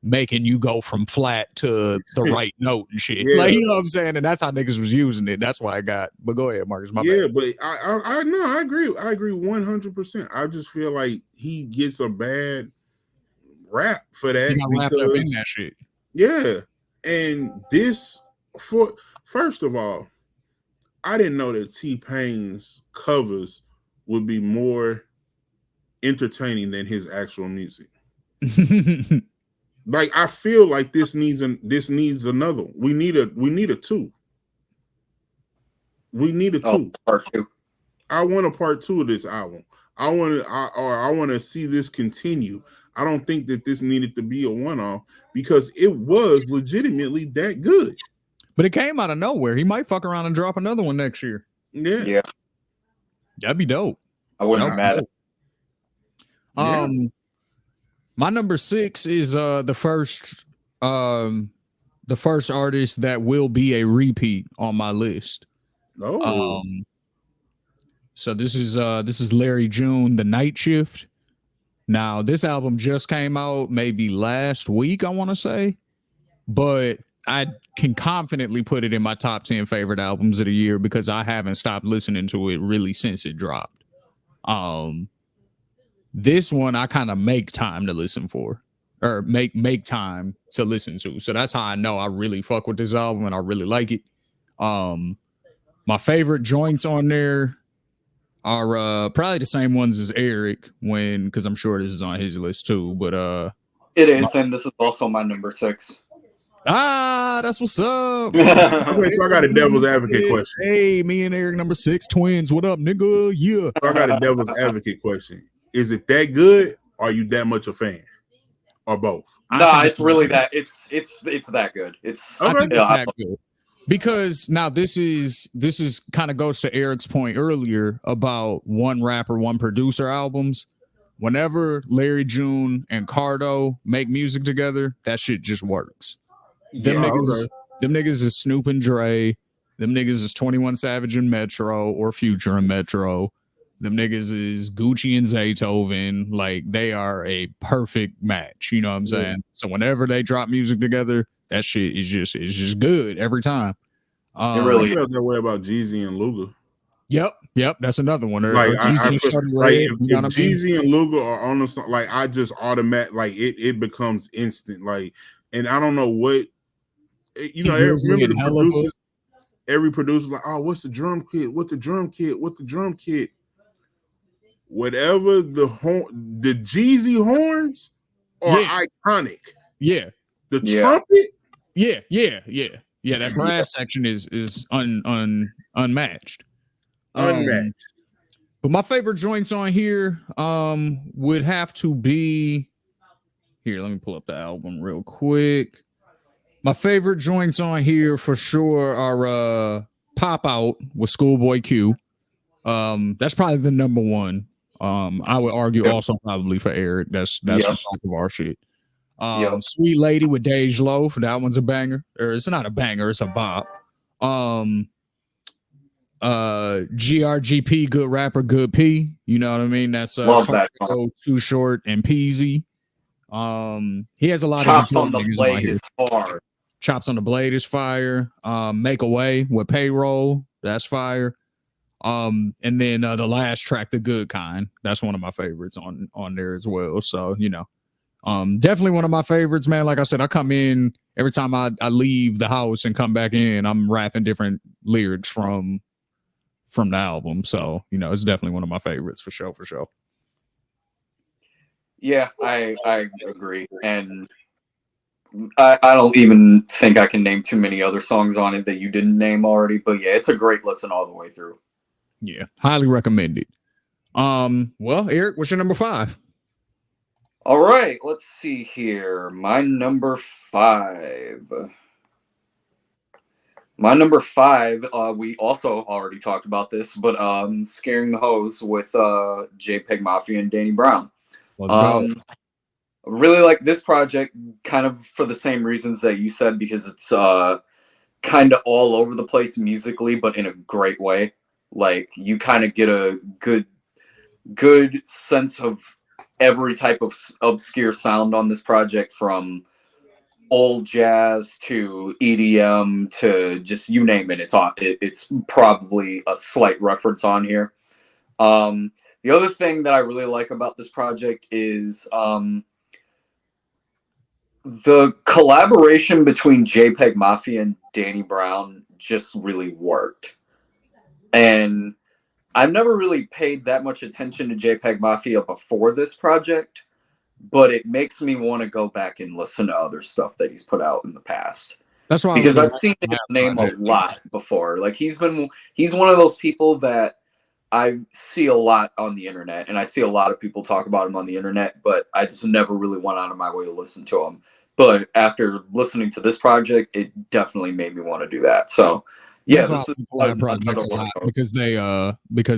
S1: making you go from flat to the right note and shit.
S2: Yeah.
S1: Like, you know what I'm saying? And that's how niggas was using it. That's why I got, but go ahead, Marcus. My
S2: yeah,
S1: bad.
S2: but I no, I agree. I agree 100%. I just feel like he gets a bad rap for that
S1: You got wrapped up in
S2: because
S1: that shit.
S2: yeah, and this for first of all, I didn't know that T-Pain's covers would be more entertaining than his actual music. Like I feel like this needs another. We need a 2. We need a 2.
S3: Oh, part 2.
S2: I want a part 2 of this album. I want to see this continue. I don't think that this needed to be a one-off because it was legitimately that good.
S1: But it came out of nowhere. He might fuck around and drop another one next year.
S3: Yeah,
S1: That'd be dope.
S3: I wouldn't be mad at it.
S2: Yeah.
S1: My number 6 is the first artist that will be a repeat on my list.
S2: Oh,
S1: So this is Larry June, The Night Shift. Now, this album just came out maybe last week, I want to say, but I can confidently put it in my top 10 favorite albums of the year because I haven't stopped listening to it really since it dropped. This one I kind of make time to listen for, or make time to listen to. So that's how I know I really fuck with this album and I really like it. My favorite joints on there are probably the same ones as Eric because I'm sure this is on his list too. But
S3: It is, and this is also my number 6.
S1: that's what's up.
S2: okay, so I got a devil's advocate question.
S1: Hey, me and Eric number 6 twins. What up, nigga? Yeah.
S2: So I got a devil's advocate question. Is it that good? Or are you that much a fan? Or both?
S3: Nah, it's really that. It's that good. It's
S1: I think
S3: yeah,
S1: it's that good. Because now this is kind of goes to Eric's point earlier about one rapper, one producer albums. Whenever Larry June and Cardo make music together, that shit just works. Them niggas is Snoop and Dre. Them niggas is 21 Savage and Metro or Future and Metro. Them niggas is Gucci and Zaytoven. Like they are a perfect match. You know what I'm saying? So whenever they drop music together, that shit is just good every time.
S3: It really
S2: I felt that way about Jeezy and Luga.
S1: Yep. That's another one.
S2: Like,
S1: Jeezy
S2: feel,
S1: and
S2: like
S1: Red,
S2: if
S1: you know what I mean?
S2: Jeezy and Luga are on the song, like I just automatic, like it becomes instant. Like, and I don't know what every producer like, oh, what's the drum kit? What the drum kit? What the drum kit? Whatever the Jeezy horns are iconic.
S1: Yeah.
S2: The trumpet.
S1: Yeah. That brass section is unmatched.
S2: Unmatched.
S1: But my favorite joints on here would have to be here. Let me pull up the album real quick. My favorite joints on here for sure are Pop Out with Schoolboy Q. That's probably the number one. I would argue also probably for Eric. That's both of our shit. Sweet Lady with Dej Loaf. That one's a banger. Or it's not a banger, it's a bop. GRGP, Good Rapper, Good P. You know what I mean? That's
S3: love that.
S1: Too Short and Peasy. He has a lot
S3: Chops
S1: of
S3: on the Blade is hard.
S1: Chops on the Blade is fire. Make a Way with Payroll. That's fire. And then the last track, The Good Kind. That's one of my favorites on there as well. So, you know, definitely one of my favorites, man. Like I said, I come in every time I leave the house and come back in, I'm rapping different lyrics from the album. So, you know, it's definitely one of my favorites for sure.
S3: Yeah, I agree. And I don't even think I can name too many other songs on it that you didn't name already. But yeah, it's a great listen all the way through.
S1: Yeah, highly recommended. Well, Eric, what's your number 5?
S3: All right, let's see here. My number 5. We also already talked about this, but Scaring the Hoes with JPEG Mafia and Danny Brown.
S1: Let's go.
S3: Really like this project kind of for the same reasons that you said, because it's kind of all over the place musically, but in a great way. Like you kind of get a good good sense of every type of obscure sound on this project, from old jazz to EDM to just you name it. It's probably a slight reference on here. The other thing that I really like about this project is the collaboration between JPEG Mafia and Danny Brown just really worked. And I've never really paid that much attention to JPEG Mafia before this project, but it makes me want to go back and listen to other stuff that he's put out in the past.
S1: That's why
S3: Because I've seen his name a lot before. Like he's one of those people that I see a lot on the internet, and I see a lot of people talk about him on the internet, but I just never really went out of my way to listen to him. But after listening to this project, it definitely made me want to do that. So yeah, this is
S1: projects a lot because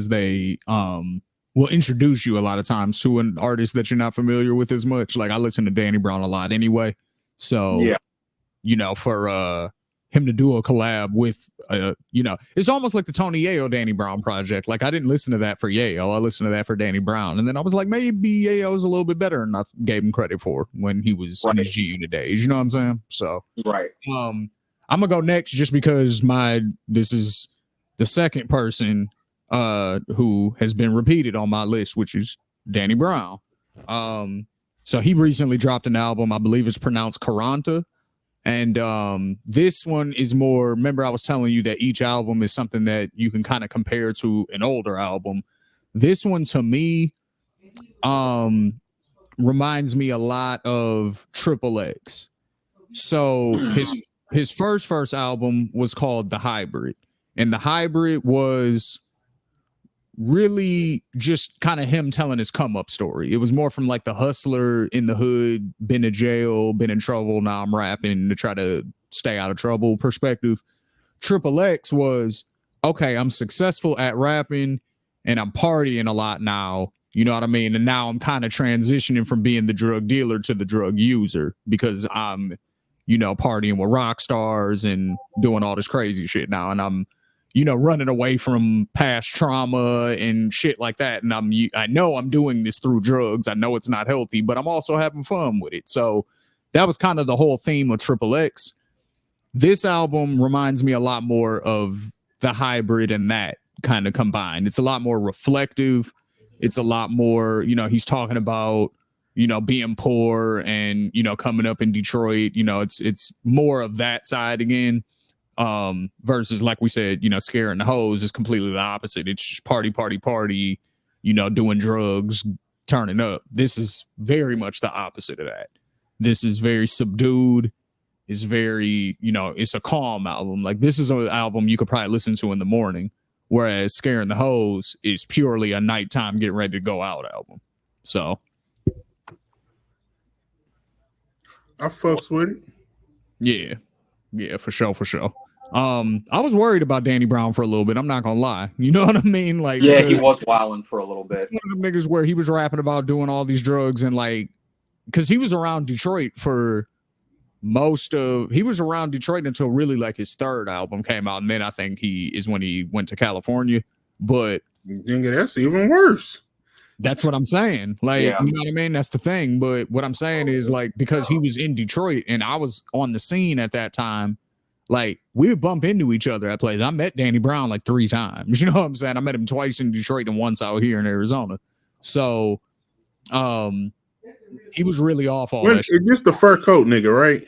S1: they will introduce you a lot of times to an artist that you're not familiar with as much. Like I listen to Danny Brown a lot anyway. So
S3: yeah,
S1: you know, for him to do a collab with you know, it's almost like the Tony Yayo Danny Brown project. Like I didn't listen to that for Yayo, I listened to that for Danny Brown, and then I was like, maybe Yayo's a little bit better than I gave him credit for when he was in his G Unit days. You know what I'm saying? So
S3: right.
S1: I'm gonna go next just because this is the second person who has been repeated on my list, which is Danny Brown. So he recently dropped an album, I believe it's pronounced Karanta. And this one is more, remember I was telling you that each album is something that you can kind of compare to an older album. This one to me reminds me a lot of Triple X. So his first album was called The Hybrid, and The Hybrid was really just kind of him telling his come up story. It was more from like the hustler in the hood, been to jail, been in trouble, now I'm rapping to try to stay out of trouble perspective. Triple X was, okay, I'm successful at rapping and I'm partying a lot now, you know what I mean? And now I'm kind of transitioning from being the drug dealer to the drug user because I'm, you know, partying with rock stars and doing all this crazy shit now, and I'm, you know, running away from past trauma and shit like that. And I know I'm doing this through drugs. I know it's not healthy, but I'm also having fun with it. So that was kind of the whole theme of Triple X. This album reminds me a lot more of The Hybrid and that kind of combined. It's a lot more reflective. It's a lot more, you know, he's talking about, you know, being poor and, you know, coming up in Detroit. You know, it's more of that side again. Versus, like we said, you know, Scaring the Hoes is completely the opposite. It's just party, you know, doing drugs, turning up. This is very much the opposite of that. This is very subdued. It's very, you know, it's a calm album. Like this is an album you could probably listen to in the morning, whereas Scaring the Hoes is purely a nighttime getting ready to go out album. So
S2: I fucks with it.
S1: Yeah, for sure. I was worried about Danny Brown for a little bit. I'm not gonna lie. You know what I mean? Like,
S3: yeah, he was wilding for a little bit.
S1: One of them niggas where he was rapping about doing all these drugs and like, because he was around Detroit for he was around Detroit until really like his third album came out, and then I think when he went to California. But
S2: nigga, that's even worse.
S1: That's what I'm saying. Like, yeah. You know what I mean? That's the thing. But what I'm saying is like, because he was in Detroit and I was on the scene at that time, like we would bump into each other at places. I met Danny Brown like 3 times. You know what I'm saying? I met him twice in Detroit and once out here in Arizona. So he was really off all that shit.
S2: It's just the fur coat nigga, right?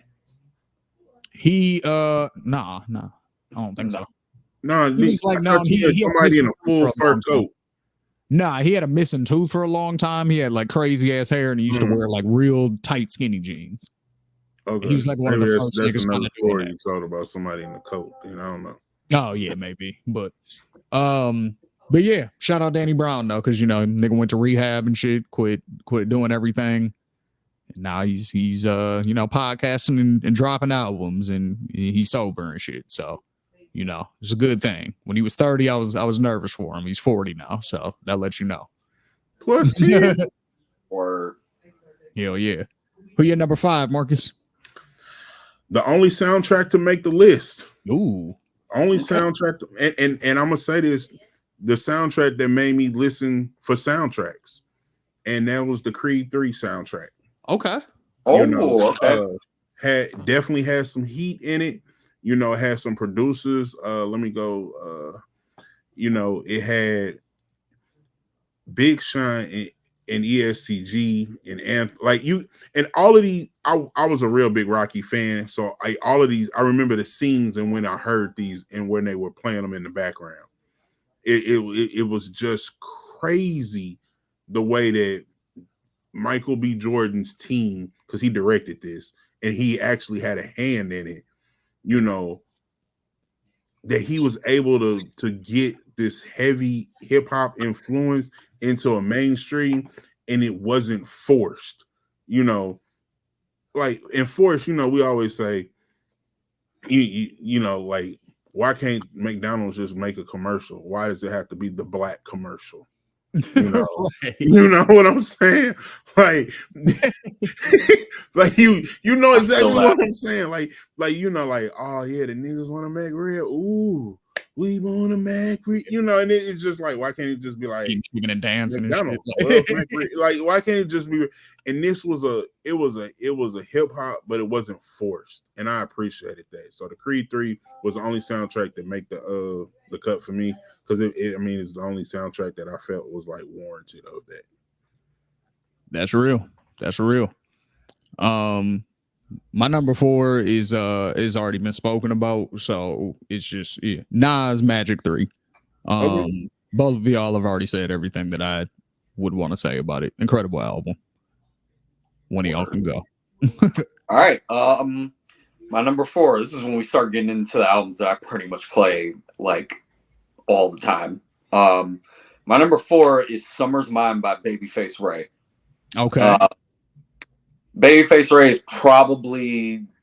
S1: He nah. I don't think so.
S2: No, he's like he somebody in a full fur coat.
S1: Nah, he had a missing tooth for a long time. He had like crazy ass hair and he used to wear like real tight skinny jeans.
S2: Okay.
S1: He was like one of the first niggas
S2: kind of story you talked about somebody in the coat. You know, I don't know.
S1: Oh yeah, maybe. But yeah, shout out Danny Brown though, because you know, nigga went to rehab and shit, quit doing everything. And now he's you know, podcasting and dropping albums and he's sober and shit. So, you know, it's a good thing. When he was 30, I was nervous for him. He's 40 now, so that lets you know.
S2: Plus 10.
S3: Or
S1: hell yeah. Who your number 5, Marcus?
S2: The only soundtrack to make the list.
S1: Ooh.
S2: Only soundtrack and I'm gonna say this, the soundtrack that made me listen for soundtracks, and that was the Creed 3 soundtrack.
S1: Okay.
S2: Definitely had some heat in it. You know, it had some producers. Let me go. It had Big Sean and ESTG and all of these. I was a real big Rocky fan, so all of these. I remember the scenes and when I heard these and when they were playing them in the background. It was just crazy the way that Michael B. Jordan's team, because he directed this and he actually had a hand in it, that he was able to get this heavy hip hop influence into a mainstream and it wasn't forced, like enforced. We always say, like, why can't McDonald's just make a commercial? Why does it have to be the black commercial?
S1: Right.
S2: You know what I'm saying? Like, like you know exactly what I'm saying. Like, oh yeah, the niggas want to make real. Ooh, we want to make real. And it's just like, why can't it just be like
S1: keeping and dancing
S2: McDonald's,
S1: and shit?
S2: like, why can't it just be? And this was a hip hop, but it wasn't forced, and I appreciated that. So the Creed 3 was the only soundtrack that make the cut for me, because it's the only soundtrack that I felt was like warranted of that.
S1: That's real. My number 4 is already been spoken about, so it's just Nas Magic 3.
S2: Okay.
S1: Both of y'all have already said everything that I would want to say about it. Incredible album. One of y'all can go.
S3: All right. My number 4. This is when we start getting into the albums that I pretty much play like all the time. My number 4 is Summer's Mine by Babyface Ray.
S1: Okay.
S3: Babyface Ray is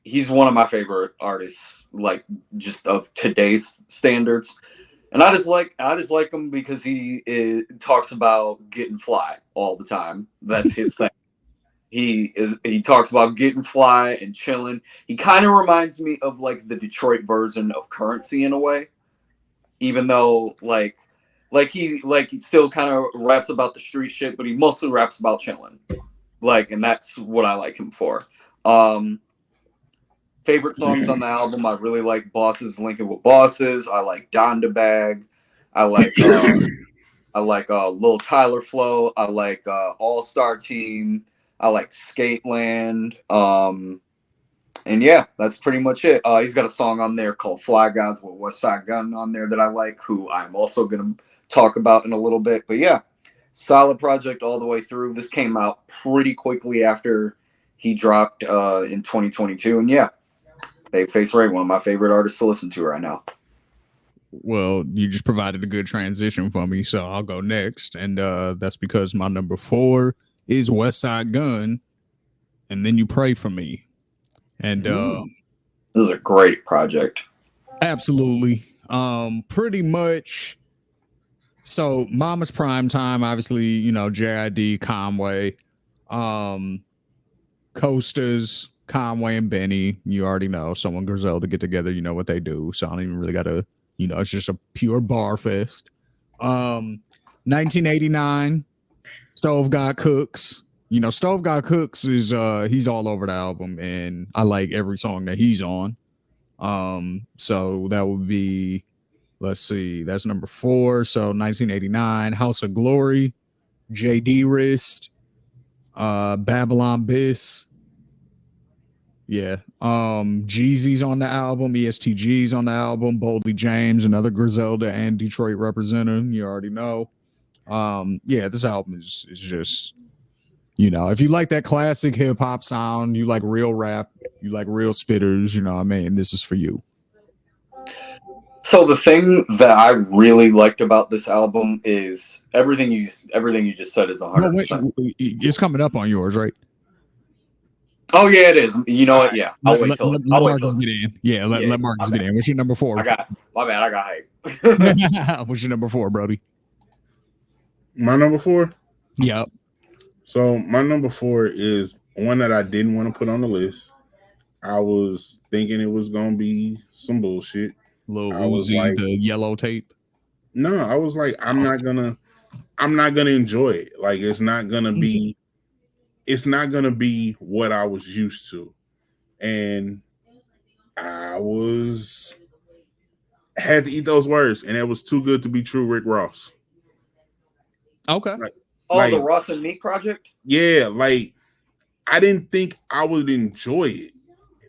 S3: he's one of my favorite artists, like just of today's standards. And I just like him because he talks about getting fly all the time. That's his thing. He talks about getting fly and chilling. He kind of reminds me of like the Detroit version of Currency in a way, even though like he still kind of raps about the street shit, but he mostly raps about chilling. And that's what I like him for. Favorite songs on the album, I really like Bosses Linking with Bosses. I like Donda Bag. I like Lil Tyler Flow. I like All Star Team. I like Skateland. And yeah, that's pretty much it. He's got a song on there called Fly Gods with Westside Gunn on there that I like, who I'm also going to talk about in a little bit. But yeah, solid project all the way through. This came out pretty quickly after he dropped in 2022. And yeah, Babyface Ray, one of my favorite artists to listen to right now.
S1: Well, you just provided a good transition for me, so I'll go next. And that's because my number 4 is Westside Gunn, and Then You Pray For Me. And
S3: this is a great project.
S1: Absolutely. Pretty much. So Mama's Prime Time, obviously, JID, Conway, Coasters, Conway and Benny. You already know. Someone Griselda get together, you know what they do. So I don't even really gotta, it's just a pure bar fest. 1989, Stove God Cooks. Stove God Cooks is he's all over the album, and I like every song that he's on. So that would be, let's see, that's number 4. So 1989, House of Glory, JD Wrist, Babylon Biss. Yeah. Jeezy's on the album, ESTG's on the album, Boldly James, another Griselda and Detroit representative, you already know. Yeah, this album is just, if you like that classic hip hop sound, you like real rap, you like real spitters, this is for you.
S3: So the thing that I really liked about this album is everything you just said is 100%.
S1: It's coming up on yours, right?
S3: Oh yeah, it is. You know what? Yeah, I'll wait till
S1: Marcus get in. Yeah, let Marcus get in. What's your number 4?
S3: My bad. I got hype.
S1: What's your number 4, Brody?
S2: My number 4.
S1: Yep.
S2: So my number 4 is one that I didn't want to put on the list. I was thinking it was gonna be some bullshit.
S1: Lil Uzi, the Yellow Tape.
S2: No, I was like, I'm not gonna enjoy it. Like it's not gonna be what I was used to. And I had to eat those words, and it was too good to be true, Rick Ross.
S1: Okay.
S3: The Ross and Meek project?
S2: Yeah, like I didn't think I would enjoy it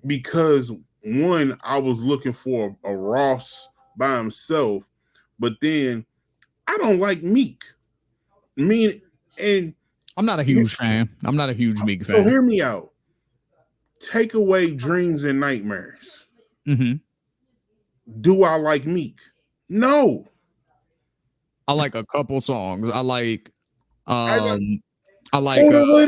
S2: because one, I was looking for a Ross by himself, but then I don't like Meek. And
S1: I'm not a huge fan. I'm not a huge Meek fan.
S2: So hear me out. Take away dreams and nightmares.
S1: Mm-hmm.
S2: Do I like Meek? No.
S1: I like a couple songs. I like wait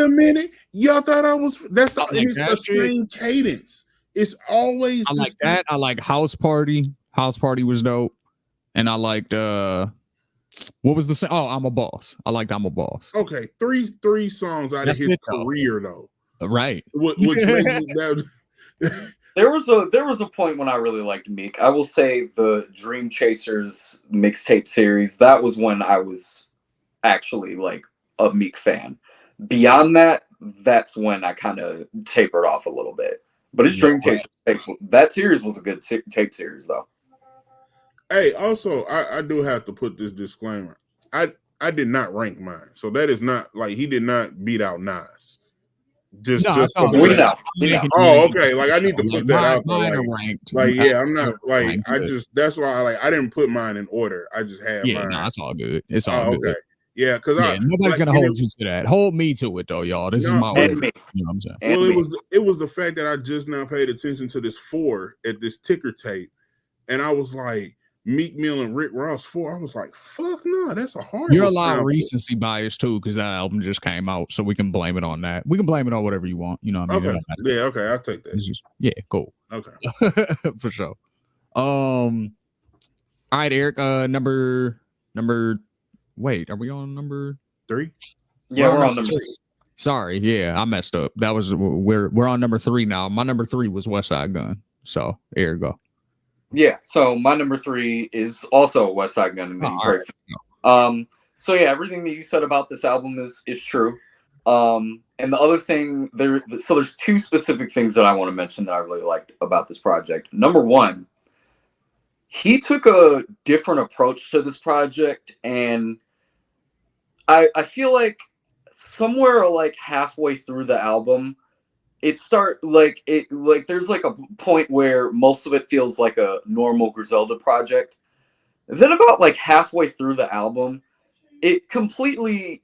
S2: a minute. Y'all thought I was it's the
S1: shit.
S2: same cadence. It's always
S1: I like that. I like House Party. House Party was dope. And I liked what was the song? Oh, I'm a Boss. I liked I'm a Boss.
S2: Okay, three songs out of his career though.
S1: Right.
S2: Which makes it
S3: There was a point when I really liked Meek. I will say the Dream Chasers mixtape series, that was when I was actually like a Meek fan. Beyond that, that's when I kind of tapered off a little bit. But his Dream Chasers that series was a good tape series though.
S2: Hey, also I do have to put this disclaimer. I did not rank mine. So that is not like he did not beat out Nas. Just for
S3: we know.
S2: Oh, okay. Like I need to put that out there.
S1: Mine are ranked.
S2: Like, yeah, I'm not like that's why I didn't put mine in order. I just had mine.
S1: No, it's all good. It's all good.
S2: Okay. Yeah, because
S1: nobody's gonna hold you to that. Hold me to it though, y'all. This is my order. You know what I'm saying?
S2: Well, it was the fact that I just now paid attention to this 4 at this ticker tape, and I was like, Meek Mill and Rick Ross 4. I was like, fuck no, that's a hard.
S1: You're a lot of recency bias too, because that album just came out, so we can blame it on that. We can blame it on whatever you want. You know what I mean?
S2: Okay. Yeah, okay, I'll take that.
S1: Cool.
S2: Okay.
S1: For sure. All right, Eric. Number. Wait, are we on number
S2: 3?
S3: Yeah, we're on number 3.
S1: Sorry, yeah, I messed up. That was we're on number 3 now. My number 3 was Westside Gun. So here you go.
S3: Yeah, so my number 3 is also Westside Gun, and then right. So yeah, everything that you said about this album is true. And the other thing there's 2 specific things that I want to mention that I really liked about this project. Number 1, he took a different approach to this project, and I feel like somewhere like halfway through the album, there's like a point where most of it feels like a normal Griselda project. Then about like halfway through the album, it completely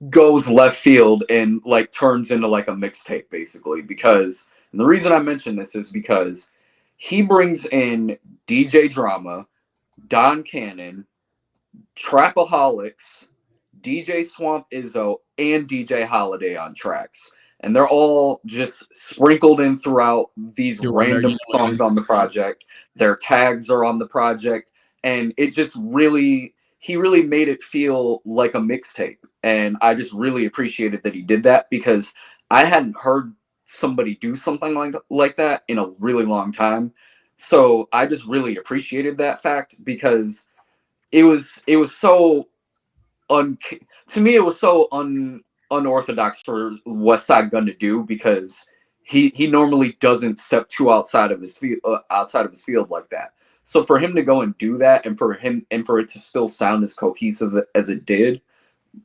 S3: goes left field and like turns into like a mixtape basically. And the reason I mention this is because he brings in DJ Drama, Don Cannon, Trapaholics, DJ Swamp Izzo, and DJ Holiday on tracks. And they're all just sprinkled in throughout these random songs on the project. Their tags are on the project. And it just he really made it feel like a mixtape. And I just really appreciated that he did that, because I hadn't heard somebody do something like that in a really long time. So I just really appreciated that fact, because it was so to me it was so unorthodox for Westside Gun to do, because he normally doesn't step too outside of his field like that. So for him to go and do that, and for it to still sound as cohesive as it did,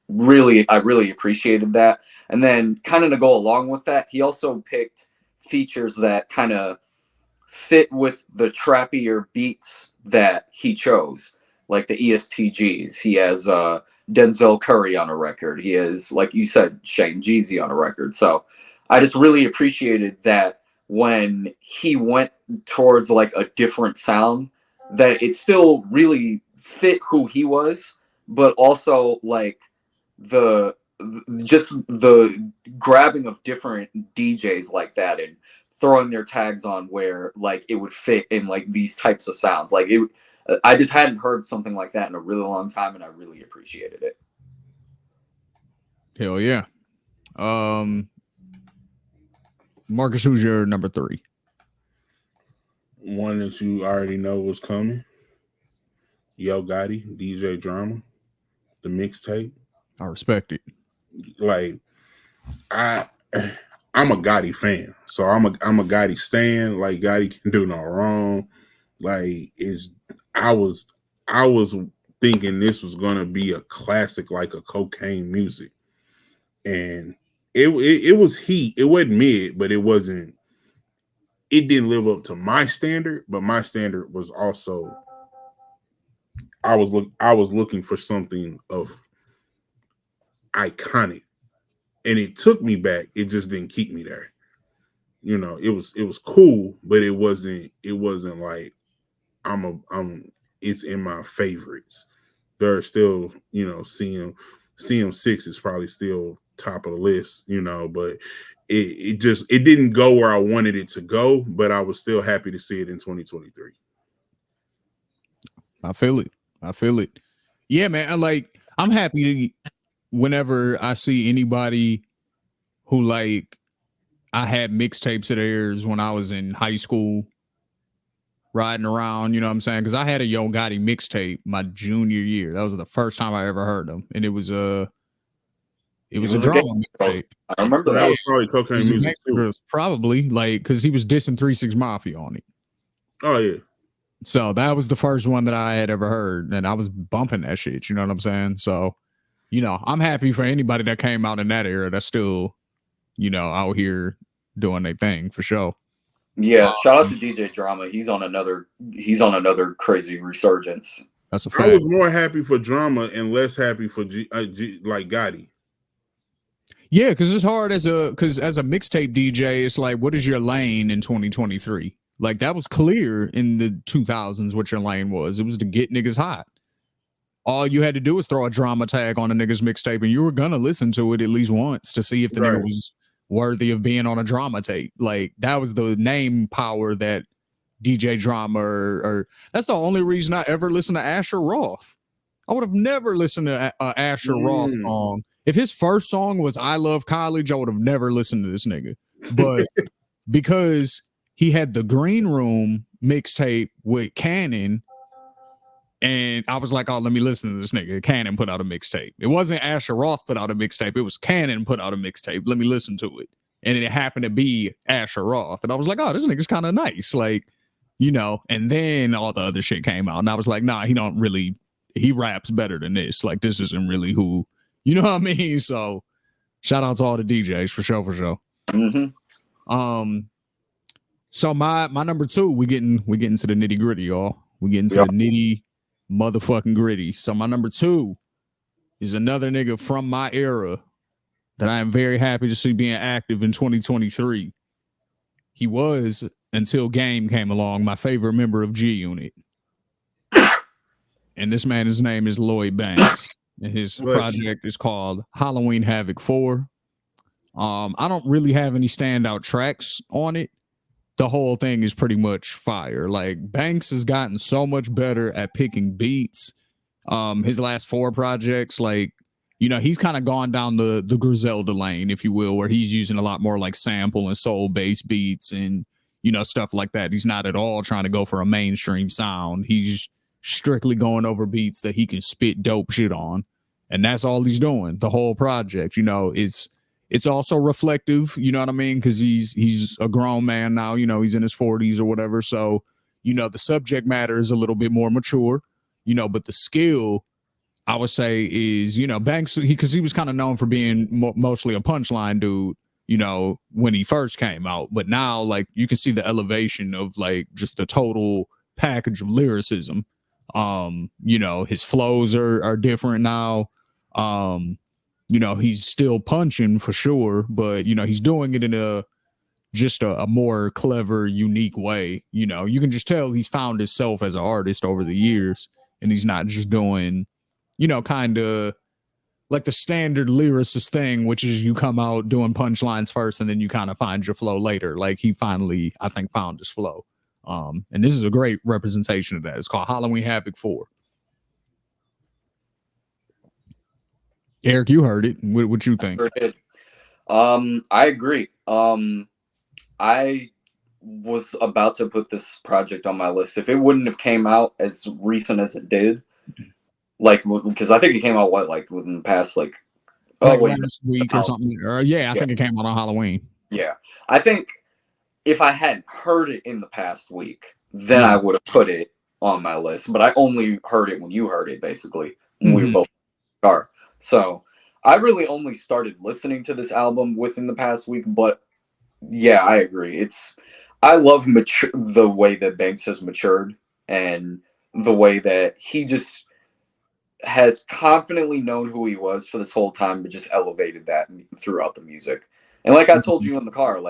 S3: I really appreciated that. And then kind of to go along with that, he also picked features that kind of fit with the trappier beats that he chose, like the ESTGs. He has Denzel Curry on a record. He has, like you said, Shane Jeezy on a record. So I just really appreciated that when he went towards like a different sound, that it still really fit who he was, but also like the grabbing of different DJs like that and throwing their tags on where like it would fit in like these types of sounds. Like I just hadn't heard something like that in a really long time, and I really appreciated it.
S1: Hell yeah. Marcus, who's your number 3?
S2: One that you already know was coming. Yo Gotti, DJ Drama, the mixtape.
S1: I respect it.
S2: Like I I'm a Gotti fan. So I'm a Gotti stan. Like Gotti can do no wrong. Like I was thinking this was gonna be a classic like a Cocaine Music. And it was heat. It wasn't mid, but it didn't live up to my standard, but my standard was also I was looking for something of iconic, and it took me back. It just didn't keep me there. You know, it was cool, but it wasn't like I'm it's in my favorites. There are still, you know, CM6 is probably still top of the list, you know, but it just it didn't go where I wanted it to go, but I was still happy to see it in 2023.
S1: I feel it. Yeah, man. Like, I'm happy to, whenever I see anybody who, like, I had mixtapes of theirs when I was in high school riding around, you know what I'm saying? Because I had a Yo Gotti mixtape my junior year. That was the first time I ever heard them. And it was a drama mixtape.
S3: I remember
S2: that was probably Cocaine Music too.
S1: Probably, like, because he was dissing 3 6 Mafia on it.
S2: Oh yeah.
S1: So that was the first one that I had ever heard, and I was bumping that shit. You know what I'm saying? So, you know, I'm happy for anybody that came out in that era that's still, you know, out here doing their thing for sure.
S3: Yeah, shout out to DJ Drama. He's on another crazy resurgence.
S1: That's a fact.
S2: I was more happy for Drama and less happy for like Gotti.
S1: Yeah, because it's hard as a mixtape DJ. It's like, what is your lane in 2023? Like, that was clear in the 2000s what your lane was. It was to get niggas hot. All you had to do was throw a drama tag on a nigga's mixtape, and you were gonna listen to it at least once to see if the nigga was worthy of being on a drama tape. Like, that was the name power that DJ Drama or that's the only reason I ever listened to Asher Roth. I would have never listened to a Asher Roth song. If his first song was I Love College, I would have never listened to this nigga. But because he had the Green Room mixtape with Cannon, and I was like, oh, let me listen to this nigga. Cannon put out a mixtape. It wasn't Asher Roth put out a mixtape. It was Cannon put out a mixtape. Let me listen to it. And it happened to be Asher Roth. And I was like, oh, this nigga's kind of nice. Like, you know, and then all the other shit came out. And I was like, nah, he raps better than this. Like, this isn't really who, you know what I mean? So shout out to all the DJs for sure.
S3: Mm-hmm.
S1: So my number 2, we getting to the nitty gritty, y'all. We getting to the nitty motherfucking gritty. So my number 2 is another nigga from my era that I am very happy to see being active in 2023. He was, until Game came along, my favorite member of G Unit. And this man, his name is Lloyd Banks. And his project is called Halloween Havoc 4. I don't really have any standout tracks on it. The whole thing is pretty much fire. Like, Banks has gotten so much better at picking beats. His last 4 projects, like, you know, he's kind of gone down the Griselda lane, if you will, where he's using a lot more like sample and soul based beats and, you know, stuff like that. He's not at all trying to go for a mainstream sound. He's strictly going over beats that he can spit dope shit on. And that's all he's doing. The whole project, you know, it's also reflective, you know what I mean? Because he's a grown man now, you know, he's in his 40s or whatever. So, you know, the subject matter is a little bit more mature, you know, but the skill, I would say, is, you know, Banks, because he was kind of known for being mostly a punchline dude, you know, when he first came out. But now, like, you can see the elevation of, like, just the total package of lyricism. You know, his flows are different now. You know, he's still punching for sure, but, you know, he's doing it in a more clever, unique way. You know, you can just tell he's found himself as an artist over the years, and he's not just doing, you know, kind of like the standard lyricist thing, which is you come out doing punchlines first and then you kind of find your flow later. Like, he finally, I think, found his flow. And this is a great representation of that. It's called Halloween Havoc 4. Eric, you heard it. What you think?
S3: I agree. I was about to put this project on my list, if it wouldn't have came out as recent as it did, like because I think it came out within the past
S1: last week or something. I think it came out on Halloween.
S3: Yeah, I think if I hadn't heard it in the past week, then I would have put it on my list. But I only heard it when you heard it, basically, when we were both in the car. So I really only started listening to this album within the past week. But yeah, I agree. I love the way that Banks has matured and the way that he just has confidently known who he was for this whole time, but just elevated that throughout the music. And like I told you in the car,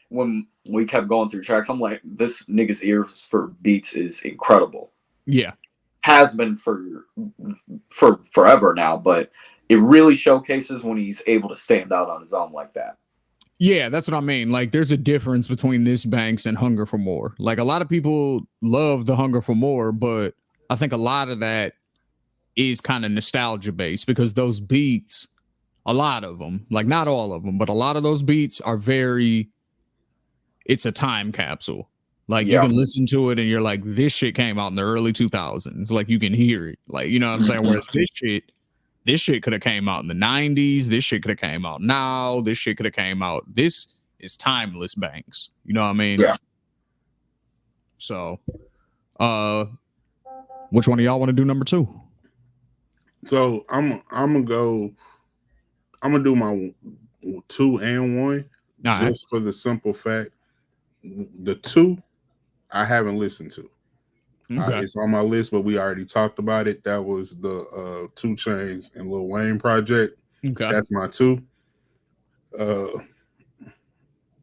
S3: when we kept going through tracks, I'm like, this nigga's ears for beats is incredible.
S1: Yeah.
S3: Has been for forever now, but it really showcases when he's able to stand out on his own like that.
S1: Yeah, that's what I mean. Like, there's a difference between this Banks and Hunger for More. Like, a lot of people love the Hunger for More, but I think a lot of that is kind of nostalgia based because those beats, a lot of them, like not all of them, but a lot of those beats are it's a time capsule. Like you can listen to it and you're like, this shit came out in the early 2000s. Like you can hear it. Like, you know what I'm saying? Whereas this shit could have came out in the 90s. This shit could have came out now. This shit could have came out. This is timeless Banks. You know what I mean?
S3: Yeah.
S1: So, which one of y'all want to do number 2?
S2: So I'm gonna do my 2 and 1 just for the simple fact the 2 I haven't listened to. Okay. It's on my list, but we already talked about it. That was the 2 Chainz and Lil Wayne project. Okay, that's my 2.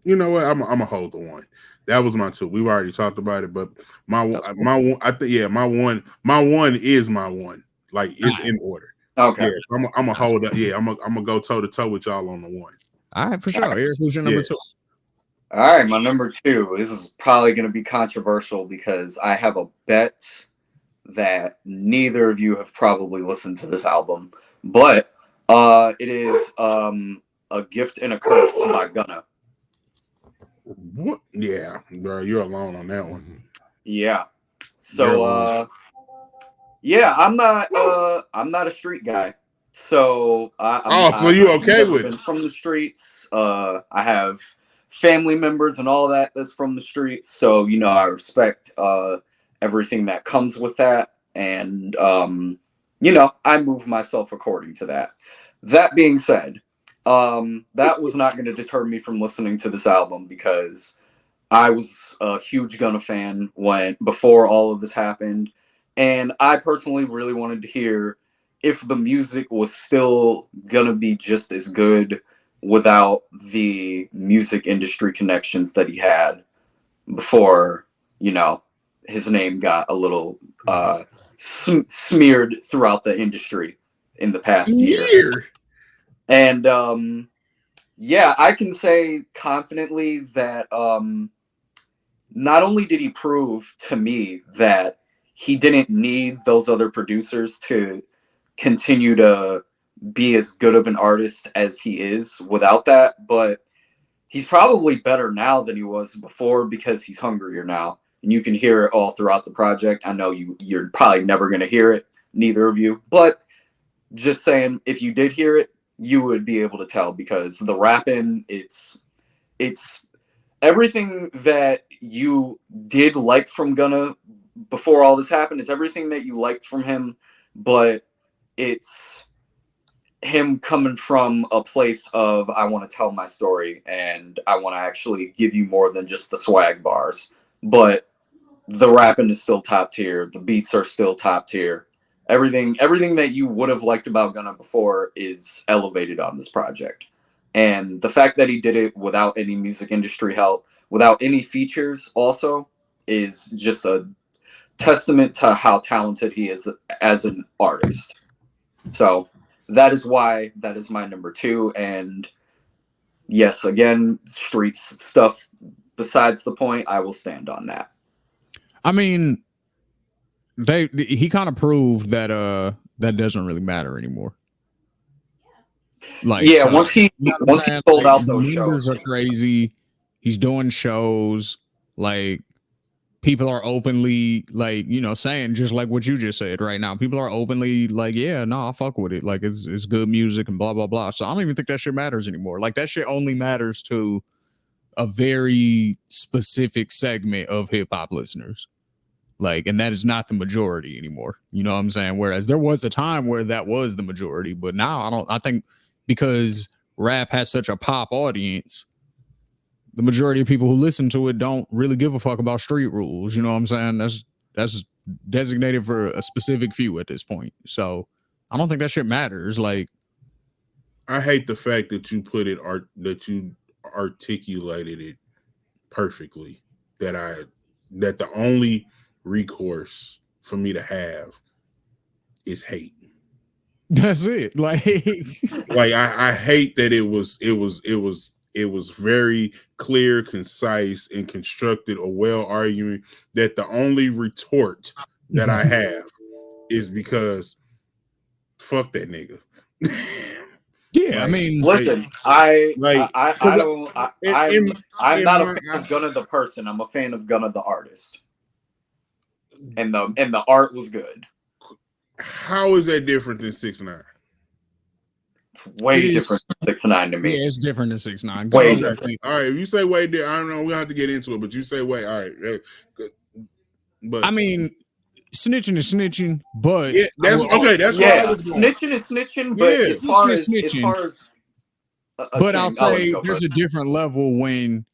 S2: You know what? I'm gonna hold the 1. That was my 2. We've already talked about it, but my 1 is my 1. Like it's in order. Okay. Yeah, I'm gonna hold up. Yeah, I'm gonna go toe to toe with y'all on the 1.
S1: All right, for sure. Eric, who's your number 2?
S3: All right, my number 2. This is probably going to be controversial because I have a bet that neither of you have probably listened to this album, but it is A Gift and a Curse by Gunna.
S2: What? Yeah, bro, you're alone on that one.
S3: Yeah. So yeah, I'm not a street guy. So
S2: so you okay with it?
S3: From the streets. I have family members and all that's from the streets. So, you know, I respect everything that comes with that. And, you know, I move myself according to that. That being said, that was not going to deter me from listening to this album because I was a huge Gunna fan before all of this happened. And I personally really wanted to hear if the music was still going to be just as good without the music industry connections that he had before, you know, his name got a little smeared throughout the industry in the past year. And yeah, I can say confidently that not only did he prove to me that he didn't need those other producers to continue to be as good of an artist as he is without that, but he's probably better now than he was before because he's hungrier now, and you can hear it all throughout the project. I know you're probably never going to hear it, neither of you, but just saying, if you did hear it, you would be able to tell because the rapping, it's everything that you did like from Gunna before all this happened. It's everything that you liked from him, but it's him coming from a place of, I want to tell my story and I want to actually give you more than just the swag bars. But the rapping is still top tier. The beats are still top tier. Everything that you would have liked about Gunna before is elevated on this project. And the fact that he did it without any music industry help, without any features also, is just a testament to how talented he is as an artist. So that is why that is my number 2. And yes, again, streets stuff besides the point, I will stand on that.
S1: I mean, he kind of proved that that doesn't really matter anymore.
S3: Like, yeah, so, once he sold out those shows,
S1: are crazy. He's doing shows. Like people are openly like, you know, saying just like what you just said right now. People are openly like, yeah, no, I fuck with it. Like it's good music and blah blah blah. So I don't even think that shit matters anymore. Like that shit only matters to a very specific segment of hip hop listeners. Like, and that is not the majority anymore. You know what I'm saying? Whereas there was a time where that was the majority, but now I think because rap has such a pop audience, the majority of people who listen to it don't really give a fuck about street rules. You know what I'm saying? That's designated for a specific few at this point. So I don't think that shit matters. Like,
S2: I hate the fact that you put it that you articulated it perfectly. That the only recourse for me to have is hate.
S1: that's it. Like
S2: I hate that it was very clear, concise, and constructed a well argument that the only retort that I have is because fuck that nigga.
S1: yeah, I mean,
S3: listen, I'm not a fan of Gunna the person. I'm a fan of Gunna the artist. And the art was good.
S2: How is that different than 6ix9ine?
S3: It's way different than 6ix9ine to me.
S1: Yeah, it's different than 6ix9ine.
S3: Way
S1: different.
S2: All right, if you say way different, I don't know. We don't have to get into it, but you say way. All right, but
S1: I mean, snitching is snitching, but
S2: yeah, that's okay. That's
S3: yeah,
S2: why I was
S3: snitching is snitching, but
S2: Yeah,
S3: as far
S1: snitching.
S3: as
S1: but I'll say there's a different level when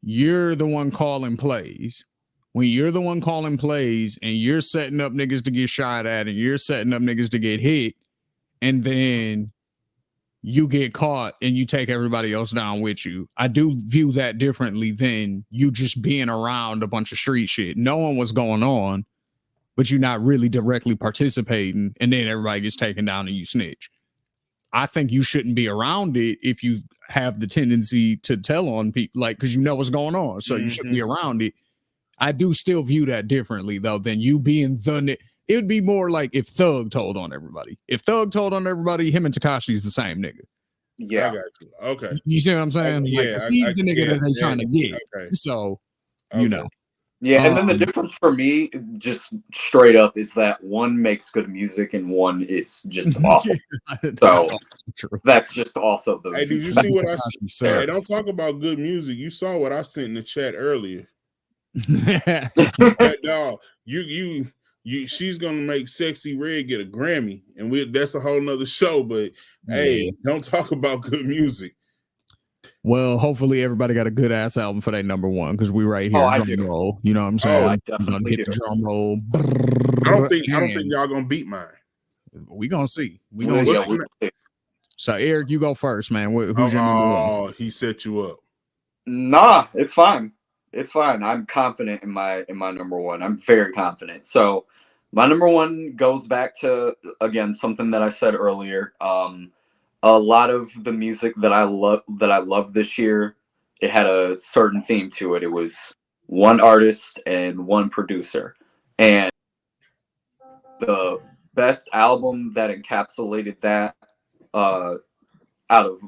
S1: you're the one calling plays. When you're the one calling plays and you're setting up niggas to get shot at and you're setting up niggas to get hit, and then you get caught and you take everybody else down with you. I do view that differently than you just being around a bunch of street shit, knowing what's going on, but you're not really directly participating, and then everybody gets taken down and you snitch. I think you shouldn't be around it if you have the tendency to tell on people, like, because you know what's going on, so you shouldn't be around it. I do still view that differently, though, than you being the... It would be more like if Thug told on everybody. If Thug told on everybody, him and Tekashi is the same nigga.
S3: Yeah.
S2: I got you. Okay.
S1: You see what I'm saying?
S2: Yeah,
S1: he's the nigga that they're trying to get.
S2: Okay.
S1: So, you know.
S3: Yeah, and then the difference for me, just straight up, is that one makes good music and one is just awful. So that's just also the...
S2: Hey, did you see what I said? Hey, don't talk about good music. You saw what I sent in the chat earlier. That dog, she's gonna make Sexy Red get a Grammy, and that's a whole nother show. But hey, don't talk about good music.
S1: Well, hopefully everybody got a good ass album for that number one, because we right here. Drum roll, you know what I'm saying?
S3: Definitely
S1: hit the drum roll.
S2: I don't think y'all gonna beat mine.
S1: We gonna see. We gonna see. So Eric, you go first, man. Who's your number one?
S2: Oh, he set you up.
S3: Nah, it's fine. It's fine. I'm confident in my number one. I'm very confident. So my number one goes back to, again, something that I said earlier. A lot of the music that I love this year, it had a certain theme to it. It was one artist and one producer. And the best album that encapsulated that out of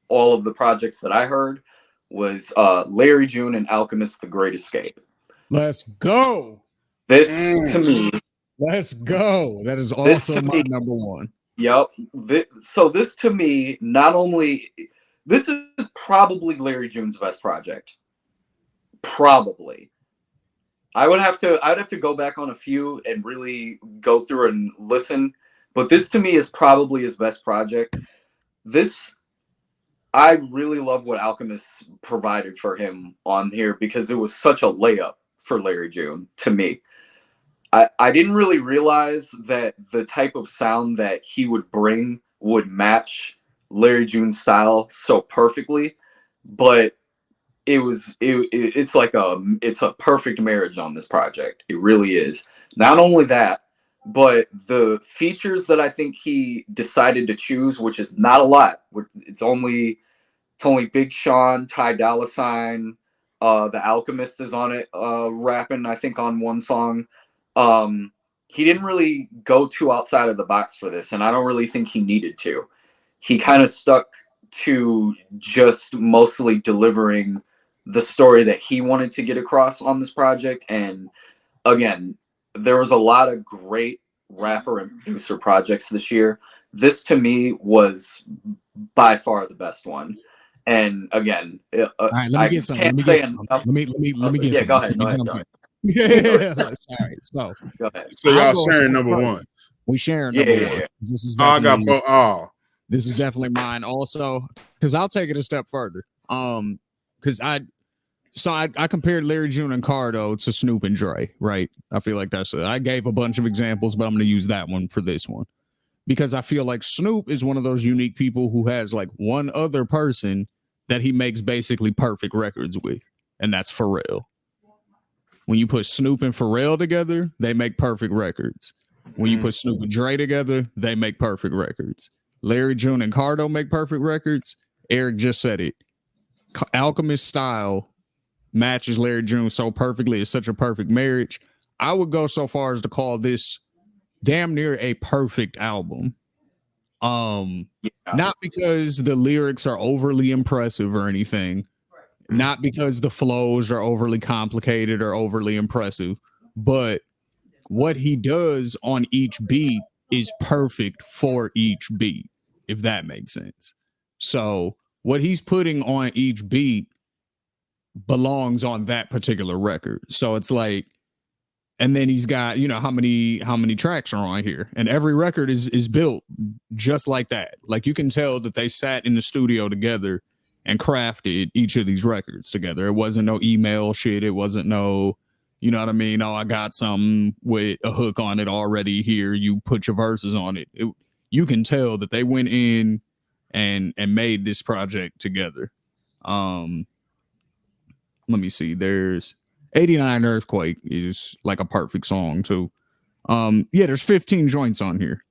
S3: all of the projects that I heard was Larry June and Alchemist: The Great Escape.
S1: Let's go.
S3: This to me.
S1: Let's go. That is also my number one.
S3: Yep. So this to me, not only, this is probably Larry June's best project. Probably. I'd have to go back on a few and really go through and listen. But this to me is probably his best project. I really love what Alchemist provided for him on here, because it was such a layup for Larry June to me. I didn't really realize that the type of sound that he would bring would match Larry June's style so perfectly, but it's a perfect marriage on this project. It really is. Not only that, but the features that I think he decided to choose, which is not a lot. It's only Big Sean, Ty Dolla $ign, The Alchemist is on it, rapping, I think, on one song. He didn't really go too outside of the box for this, and I don't really think he needed to. He kind of stuck to just mostly delivering the story that he wanted to get across on this project. And again, there was a lot of great rapper and producer projects this year. This to me was by far the best one. And again,
S1: All right, let me get some. Let me get some. Let me get some.
S3: Go ahead.
S1: Yeah, sorry. So
S3: Go ahead.
S2: So y'all sharing number one.
S1: We sharing number one. This is
S2: I got
S1: definitely,
S2: both.
S1: this is definitely mine also, because I'll take it a step further. Because I compared Larry June and Cardo to Snoop and Dre, right? I feel like I gave a bunch of examples, but I'm going to use that one for this one because I feel like Snoop is one of those unique people who has like one other person that he makes basically perfect records with, and that's Pharrell. When you put Snoop and Pharrell together, they make perfect records. When you put Snoop and Dre together, they make perfect records. Larry June and Cardo make perfect records. Eric just said it. Alchemist style matches Larry June so perfectly. It's such a perfect marriage. I would go so far as to call this damn near a perfect album. Not because the lyrics are overly impressive or anything, not because the flows are overly complicated or overly impressive, but what he does on each beat is perfect for each beat, if that makes sense. So what he's putting on each beat belongs on that particular record. So it's like, and then he's got, how many tracks are on here, and every record is built just like that. Like you can tell that they sat in the studio together and crafted each of these records together. It wasn't no email shit. It wasn't no, you know what I mean? Oh, I got something with a hook on it already here. You put your verses on it. You can tell that they went in and made this project together. Let me see. There's 89 Earthquake is like a perfect song too. There's 15 joints on here.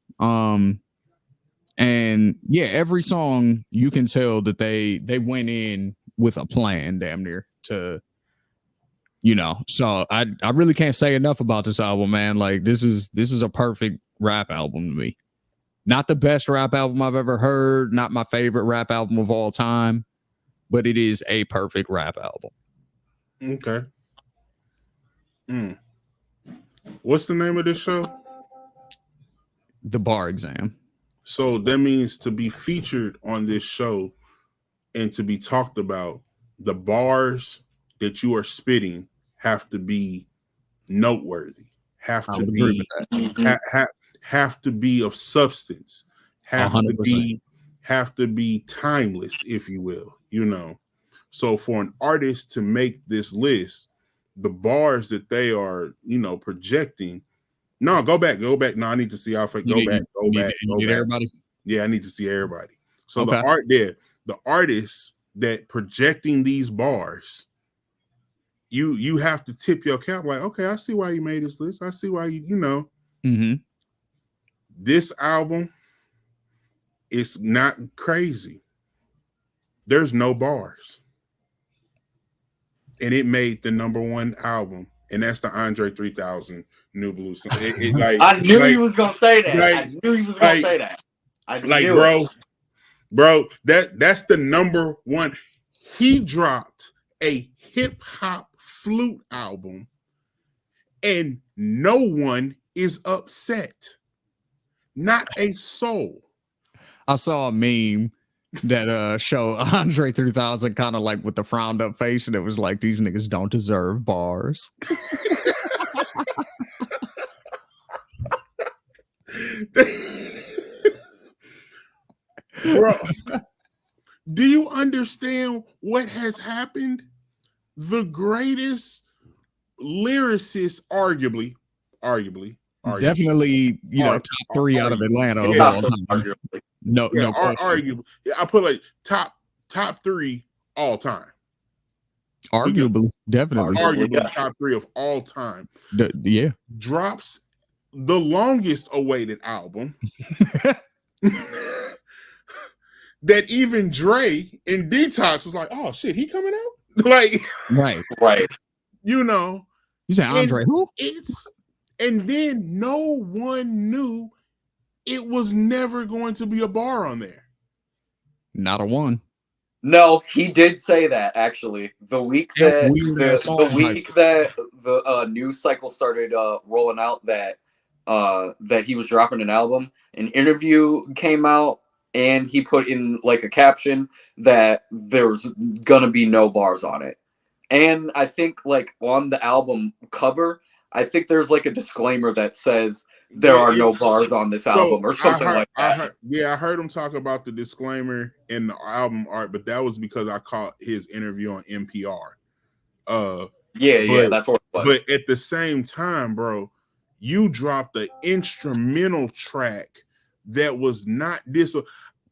S1: And yeah, every song you can tell that they went in with a plan damn near to, so I really can't say enough about this album, man. Like this is a perfect rap album to me. Not the best rap album I've ever heard, not my favorite rap album of all time, but it is a perfect rap album.
S2: Okay. What's the name of this show?
S1: The Bar Exam.
S2: So that means to be featured on this show and to be talked about, the bars that you are spitting have to be noteworthy, have to be of substance, have 100%. have to be timeless, if you will, So for an artist to make this list, the bars that they are, projecting. No, go back. No, I need to see how far. Go back.
S1: Everybody.
S2: Yeah, I need to see everybody. So
S1: okay.
S2: the artists that projecting these bars, you have to tip your cap like, okay, I see why you made this list. I see why you. This album is not crazy. There's no bars. And it made the number one album, and that's the Andre 3000 New Blue Song.
S3: I knew he was gonna say that. I knew he was gonna say that.
S2: Bro, that's the number one. He dropped a hip hop flute album, and no one is upset. Not a soul.
S1: I saw a meme that show Andre 3000 kind of like with the frowned up face, and it was like, these niggas don't deserve bars.
S2: Bro, do you understand what has happened? The greatest lyricist, arguably,
S1: definitely, top three out of Atlanta.
S2: Arguably.
S1: No,
S2: arguably. I put like top three all time.
S1: Arguably, definitely.
S2: Arguably top three of all time.
S1: Yeah.
S2: Drops the longest awaited album that even Dre in Detox was like, oh shit, he coming out? Like,
S1: right.
S2: You
S1: said Andre who?
S2: And then no one knew it was never going to be a bar on there.
S1: Not a one.
S3: No, he did say that actually. The week that the news cycle started rolling out that that he was dropping an album, an interview came out, and he put in like a caption that there's gonna be no bars on it. And I think like on the album cover, I think there's like a disclaimer that says there are no bars on this album or something like that.
S2: I heard him talk about the disclaimer in the album art, but that was because I caught his interview on NPR.
S3: Yeah, that's what it was.
S2: But at the same time, bro, you dropped an instrumental track that was not this.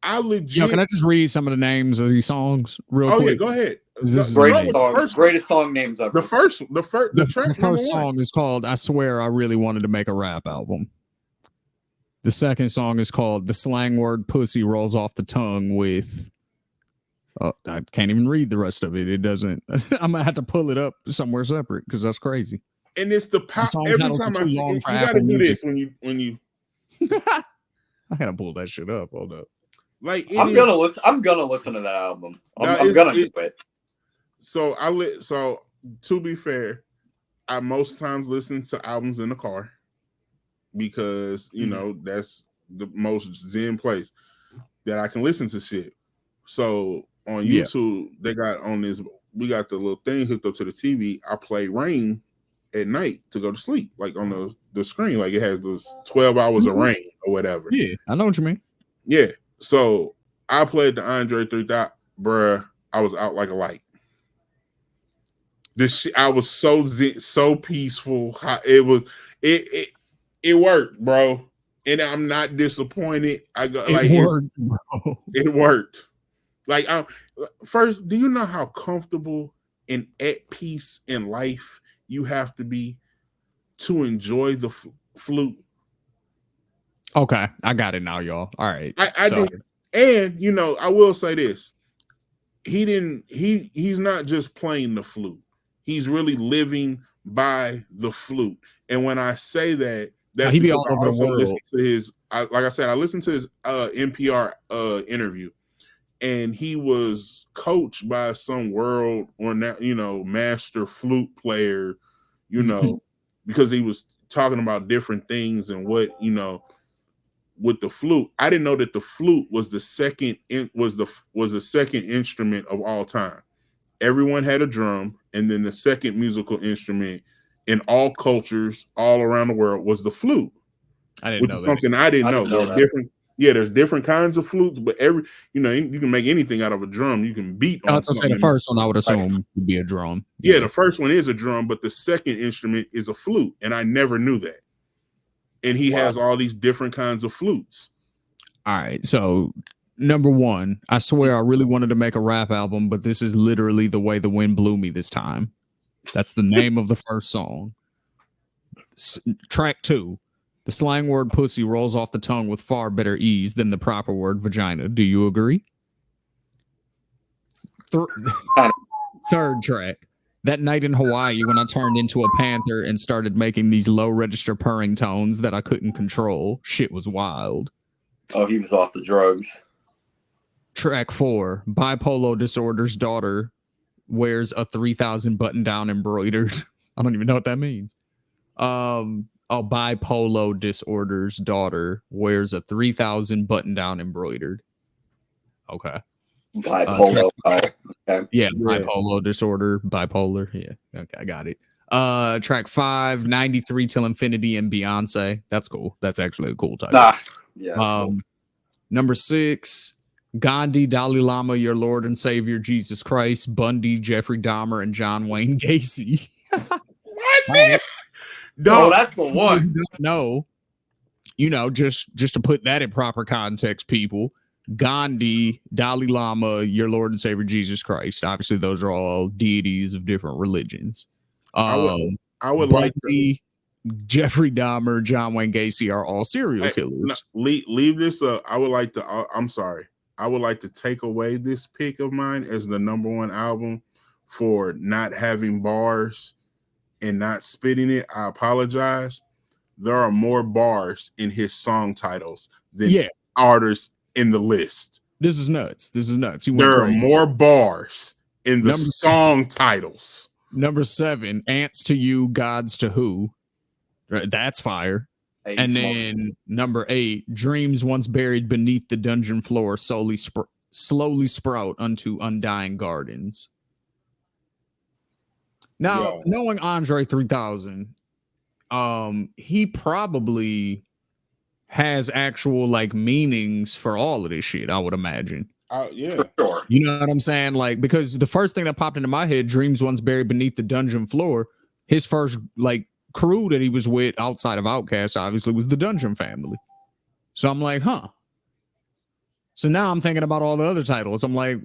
S2: I legit.
S1: Can I just read some of the names of these songs real quick?
S2: Oh yeah, go ahead.
S1: This is
S3: greatest song names ever.
S2: The first
S1: song is called "I Swear I Really Wanted to Make a Rap Album." The second song is called "The Slang Word Pussy Rolls Off the Tongue" with. Oh, I can't even read the rest of it. It doesn't. I'm gonna have to pull it up somewhere separate because that's crazy.
S2: And it's the pop. Every time you gotta do this when you.
S1: I gotta pull that shit up. Hold up.
S2: Like
S3: I'm gonna listen to that album. I'm gonna do it.
S2: So So to be fair, I most times listen to albums in the car because you know that's the most zen place that I can listen to shit. So on YouTube, they got on this. We got the little thing hooked up to the TV. I play Rain at night to go to sleep, like on the screen, like it has those 12 hours of Rain or whatever.
S1: Yeah, I know what you mean.
S2: Yeah. So I played the Andre 3000, bruh. I was out like a light. I was so peaceful. It worked, bro. And I'm not disappointed. It worked. Like, first, do you know how comfortable and at peace in life you have to be to enjoy the flute?
S1: Okay, I got it now, y'all. All right,
S2: I do. And you know, I will say this: he's not just playing the flute; he's really living by the flute. And when I say that, that's
S1: he be all over the world.
S2: Listen to his, like I said, I listened to his NPR interview, and he was coached by some world or master flute player, because he was talking about different things and what with the flute. I didn't know that the flute was the second instrument of all time. Everyone had a drum, and then the second musical instrument in all cultures all around the world was the flute. Which is something I didn't know. There's different kinds of flutes, but you can make anything out of a drum. You can beat on something.
S1: The first one I would assume would be a drum.
S2: Yeah, the first one is a drum, but the second instrument is a flute, and I never knew that. And he has all these different kinds of flutes.
S1: All right, so number one, I swear I really wanted to make a rap album, but this is literally The Way the Wind Blew Me this time. That's the name of the first song. Track 2. The slang word pussy rolls off the tongue with far better ease than the proper word vagina. Do you agree? Third track. That night in Hawaii when I turned into a panther and started making these low register purring tones that I couldn't control. Shit was wild.
S3: Oh, he was off the drugs.
S1: Track 4. Bipolar disorder's daughter wears a 3000 button down embroidered. I don't even know what that means. Bipolar disorder's daughter wears a 3000 button down embroidered. Okay.
S3: Bipolar.
S1: Okay. Yeah, bipolar disorder, bipolar. Yeah. Okay, I got it. Track 5, 93 Till Infinity and Beyonce. That's cool. That's actually a cool title.
S3: Yeah. Cool.
S1: Number 6, Gandhi, Dalai Lama, Your Lord and Savior Jesus Christ, Bundy, Jeffrey Dahmer, and John Wayne Gacy.
S3: No, that's the one.
S1: No, just to put that in proper context, people. Gandhi, Dalai Lama, Your Lord and Savior Jesus Christ. Obviously, those are all deities of different religions.
S2: I would
S1: Bundy, like to, Jeffrey Dahmer, John Wayne Gacy are all serial killers.
S2: Leave this up. I would like to. I'm sorry. I would like to take away this pick of mine as the number one album for not having bars and not spitting it. I apologize. There are more bars in his song titles than artists in the list.
S1: This is nuts. This is nuts. He went
S2: There are
S1: crazy.
S2: more bars in the
S1: Number
S2: song titles.
S1: Number 7, ants to you, gods to who. Right, that's fire.
S3: Hey,
S1: And
S3: smoke.
S1: then number 8, dreams once buried beneath the dungeon floor slowly sprout unto undying gardens. Now,
S2: Yo.
S1: knowing Andre 3000, he probably has actual like meanings for all of this shit, I would imagine.
S2: Yeah.
S3: For sure.
S1: You know what I'm saying? Like, because the first thing that popped into my head, dreams once buried beneath the dungeon floor, his first like crew that he was with outside of Outkast obviously was the Dungeon Family. So I'm like, huh. So now I'm thinking about all the other titles. I'm like,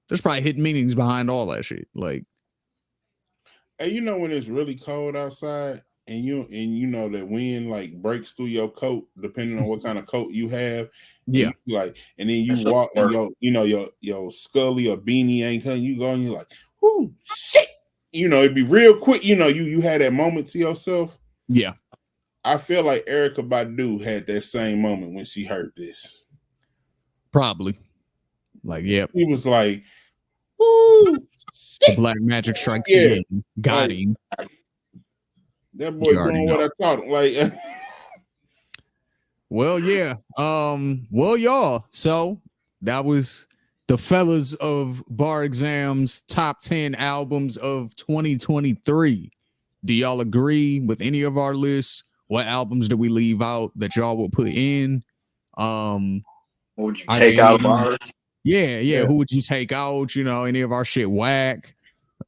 S1: there's probably hidden meanings behind all that shit. Like,
S2: Hey, you know when it's really cold outside and you know that wind like breaks through your coat depending on what kind of coat you have.
S1: yeah.
S2: And like, and then you
S3: That's
S2: walk and
S3: worse.
S2: your scully or beanie ain't coming. You go and you're like, "Whoo, shit!" You know, it'd be real quick. You know, you had that moment to yourself.
S1: Yeah.
S2: I feel like Erykah Badu had that same moment when she heard this.
S1: Probably. Like, yep.
S2: He was like, "Woo,
S1: The black magic strikes
S2: Yeah.
S1: again. Got
S2: Like,
S1: him.
S2: that boy
S1: You already
S2: doing what I taught him." Like,
S1: Well, yeah. Well, y'all. So that was the fellas of Bar Exam's top 10 albums of 2023. Do y'all agree with any of our lists? What albums do we leave out that y'all will put in?
S3: What would you
S1: I
S3: take out of
S1: mean,
S3: ours?
S1: Yeah. Who would you take out? You know, any of our shit whack?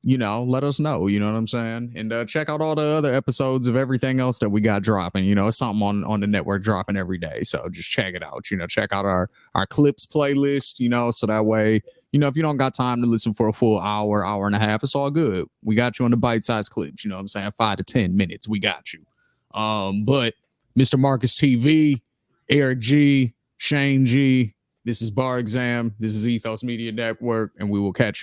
S1: You know, let us know. You know what I'm saying? And check out all the other episodes of everything else that we got dropping. You know, it's something on the network dropping every day. So just check it out. You know, check out our clips playlist, you know, so that way, you know, if you don't got time to listen for a full hour and a half, it's all good. We got you on the bite-sized clips, you know what I'm saying? 5 to 10 minutes. We got you. But Mr. Marcus TV, Eric G, Shane G, this is Bar Exam. This is Ethos Media Network, and we will catch